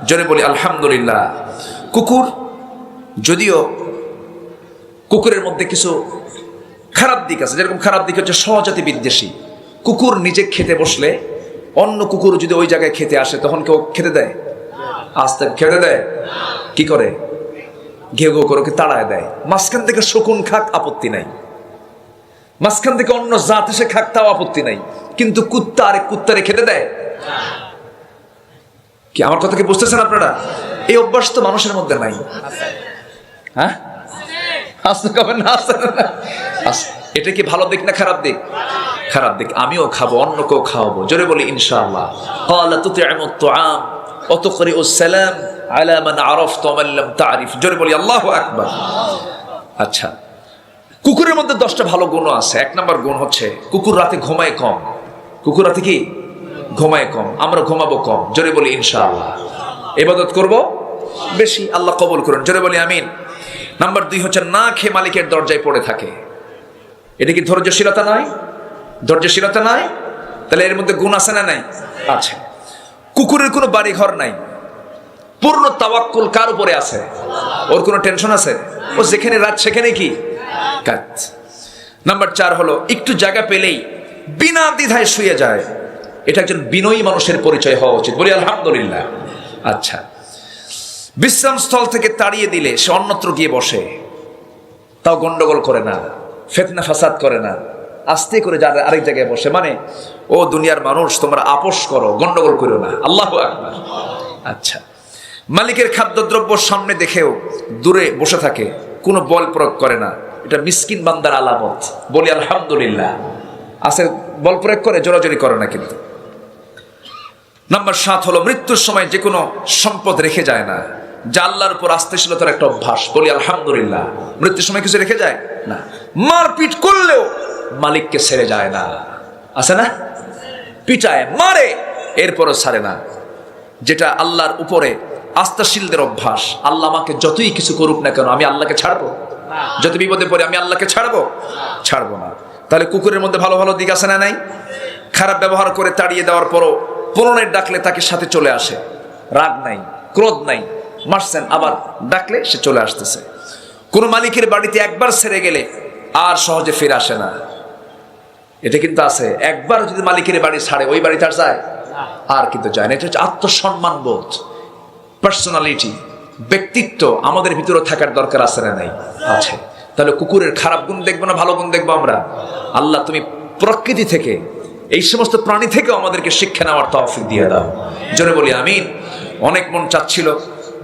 [SPEAKER 1] জোরে বলি আলহামদুলিল্লাহ। কুকুর, যদিও কুকুরের মধ্যে কিছু খারাপ দিক আছে, যেরকম খারাপ দিক হচ্ছে সহজাতি বিদ্বেষী। কুকুর নিজে খেতে বসলে অন্য কুকুর যদি ওই জায়গায় খেতে আসে, তখন কেউ খেতে দেয়? আস্তে খেতে দেয়? কি করে? ঘেউ ঘেউ করে ওকে তাড়ায় দেয়। মাঝখান থেকে শকুন খাক, আপত্তি নাই, মাঝখান থেকে অন্য জাত এসে খাক, তাও আপত্তি নাই, কিন্তু কুত্তা আরেক কুত্তারে খেতে দেয়? কি আমার কথা কি বুঝতেছেন আপনারা? এই অভ্যাস তো মানুষের মধ্যে নাই। হ্যাঁ, এটা কি ভালো দিক না খারাপ দিক? খারাপ দিক। আমিও খাবো, অন্যকেও খাওয়াবো, জোরে বলি ইনশাআল্লাহ। ক্বালা তুতি'মুত তুআম ওয়া তুকরিউস সালাম আলা মান আরাফতা ওয়া মান লাম তা'রিফ, জোরে বলি আল্লাহু আকবার। আচ্ছা, কুকুরের মধ্যে 10টা ভালো গুণ আছে। 1 নম্বর গুণ হচ্ছে, কুকুর রাতে ঘুমায় কম। কুকুর রাতে কি ঘুমায় কম? আমরা ঘুমাবো কম, জোরে বলি ইনশাআল্লাহ। ইবাদত করব বেশি, আল্লাহ কবুল করুন, জোরে বলি আমিন। নাম্বার 2 হচ্ছে, না খেয়ে মালিকের দরজায় পড়ে থাকে। এটা কি ধৈর্যশীলতা নয়? ধৈর্যশীলতা নয়? তাহলে এর মধ্যে গুণ আছে না নাই? আছে। কুকুরের কোনো বাড়ি ঘর নাই, পূর্ণ তাওয়াক্কুল কার উপরে আছে? ওর কোনো টেনশন আছে? ও যেখানে রাত সেখানে কি কাজ। নাম্বার 4 হলো, একটু জায়গা পেলেই বিনা দ্বিধায় শুয়ে যায়। এটা একজন বিনয়ী মানুষের পরিচয় হওয়া উচিত, বলি আলহামদুলিল্লাহ। আচ্ছা, বিশ্রাম স্থল থেকে তাড়িয়ে দিলে সে অন্যত্র গিয়ে বসে, তাও গন্ডগোল করে না, ফিতনা ফাসাদ করে না, আস্তে করে যারা আরেক জায়গায় বসে, মানে ও দুনিয়ার মানুষ, তোমরা আপোষ করো, গন্ডগোল করো না, আল্লাহু আকবার। আচ্ছা, মালিকের খাদ্যদ্রব্য সামনে দেখেও দূরে বসে থাকে, কোনো বল প্রয়োগ করে না, এটা মিসকিন বান্দার আলামত, বলি আলহামদুলিল্লাহ। আছে বল প্রয়োগ করে, জোরাজোরি করে না কিন্তু। নাম্বার 7 হলো, মৃত্যুর সময় যে কোনো সম্পদ রেখে যায় না, যা আল্লাহর উপর আস্থাশীলতার একটা অভ্যাস, বলি আলহামদুলিল্লাহ। মৃত্যুর সময় কিছু রেখে যায় না। মারপিট করলেও মালিককে ছেড়ে যায় না, আছে না? পিটায় মারে, এরপরও ছাড়ে না, যেটা আল্লাহর উপরে আস্থাশীলদের অভ্যাস। আল্লাহ আমাকে যতই কিছু করুক না কেন, আমি আল্লাহকে ছাড়বো? যদি বিপদে পড়ে আমি আল্লাহকে ছাড়বো না। তাহলে কুকুরের মধ্যে ভালো ভালো দিক আছে না নাই? খারাপ ব্যবহার করে তাড়িয়ে দেওয়ার পরও পুনরায় ডাকলে তাকে সাথে চলে আসে, রাগ নাই, ক্রোধ নাই, মারছেন আবার ডাকলে সে চলে আসতেছে। কোন মালিকের বাড়িতে একবার ছেড়ে গেলে আর সহজে ফিরে আসে না, এটা কিন্তু আছে। একবার যদি মালিকের বাড়ি ছাড়ে ওই বাড়িতে আর যায় আর কিন্তু যায় না। এটা হচ্ছে আত্মসম্মান বোধ, পার্সোনালিটি, ব্যক্তিত্ব আমাদের ভিতরে থাকার দরকার আছে না নাই? আছে। তাহলে কুকুরের খারাপ গুণ দেখবো না ভালো গুণ দেখবো আমরা? আল্লাহ তুমি প্রকৃতি থেকে এই সমস্ত প্রাণী থেকেও আমাদেরকে শিক্ষা নেওয়ার তৌফিক দিয়ে দাও। জোরে বলি আমিন। অনেক মন চাচ্ছিল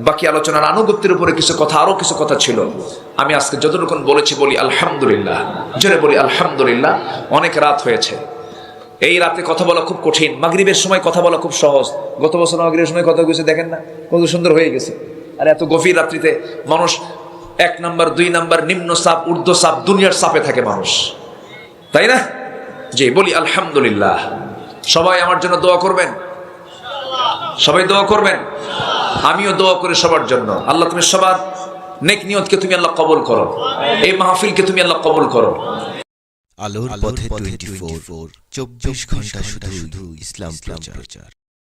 [SPEAKER 1] বাকি আলোচনার আনুগত্যের উপরে আরো কিছু কথা ছিল। আমি আজকে যতটুকু বলেছি বলি আলহামদুলিল্লাহ। জোরে বলি আলহামদুলিল্লাহ। অনেক রাত হয়েছে, এই রাতে কথা বলা খুব কঠিন। মাগরিবের সময় কথা বলা খুব সহজ। গত বছর মাগরিবের সময় কথা বলেছে, দেখেন না কত সুন্দর হয়ে গেছে। আর এত গভীর রাত্রিতে মানুষ 1 নাম্বার 2 নাম্বার নিম্ন চাপ ঊর্ধ্ব চাপ দুনিয়ার চাপে থাকে মানুষ, তাই না? জি বলি আলহামদুলিল্লাহ। সবাই আমার জন্য দোয়া করবেন, সবাই দোয়া করবেন, আমিও দোয়া করি সবার জন্য। আল্লাহ তুমি সবার নেক নিয়তকে তুমি আল্লাহ কবুল করো, এই মাহফিলকে তুমি আল্লাহ কবুল করো।
[SPEAKER 2] আলোর পথে 24 24 ঘন্টা শুধু ইসলাম প্রচার।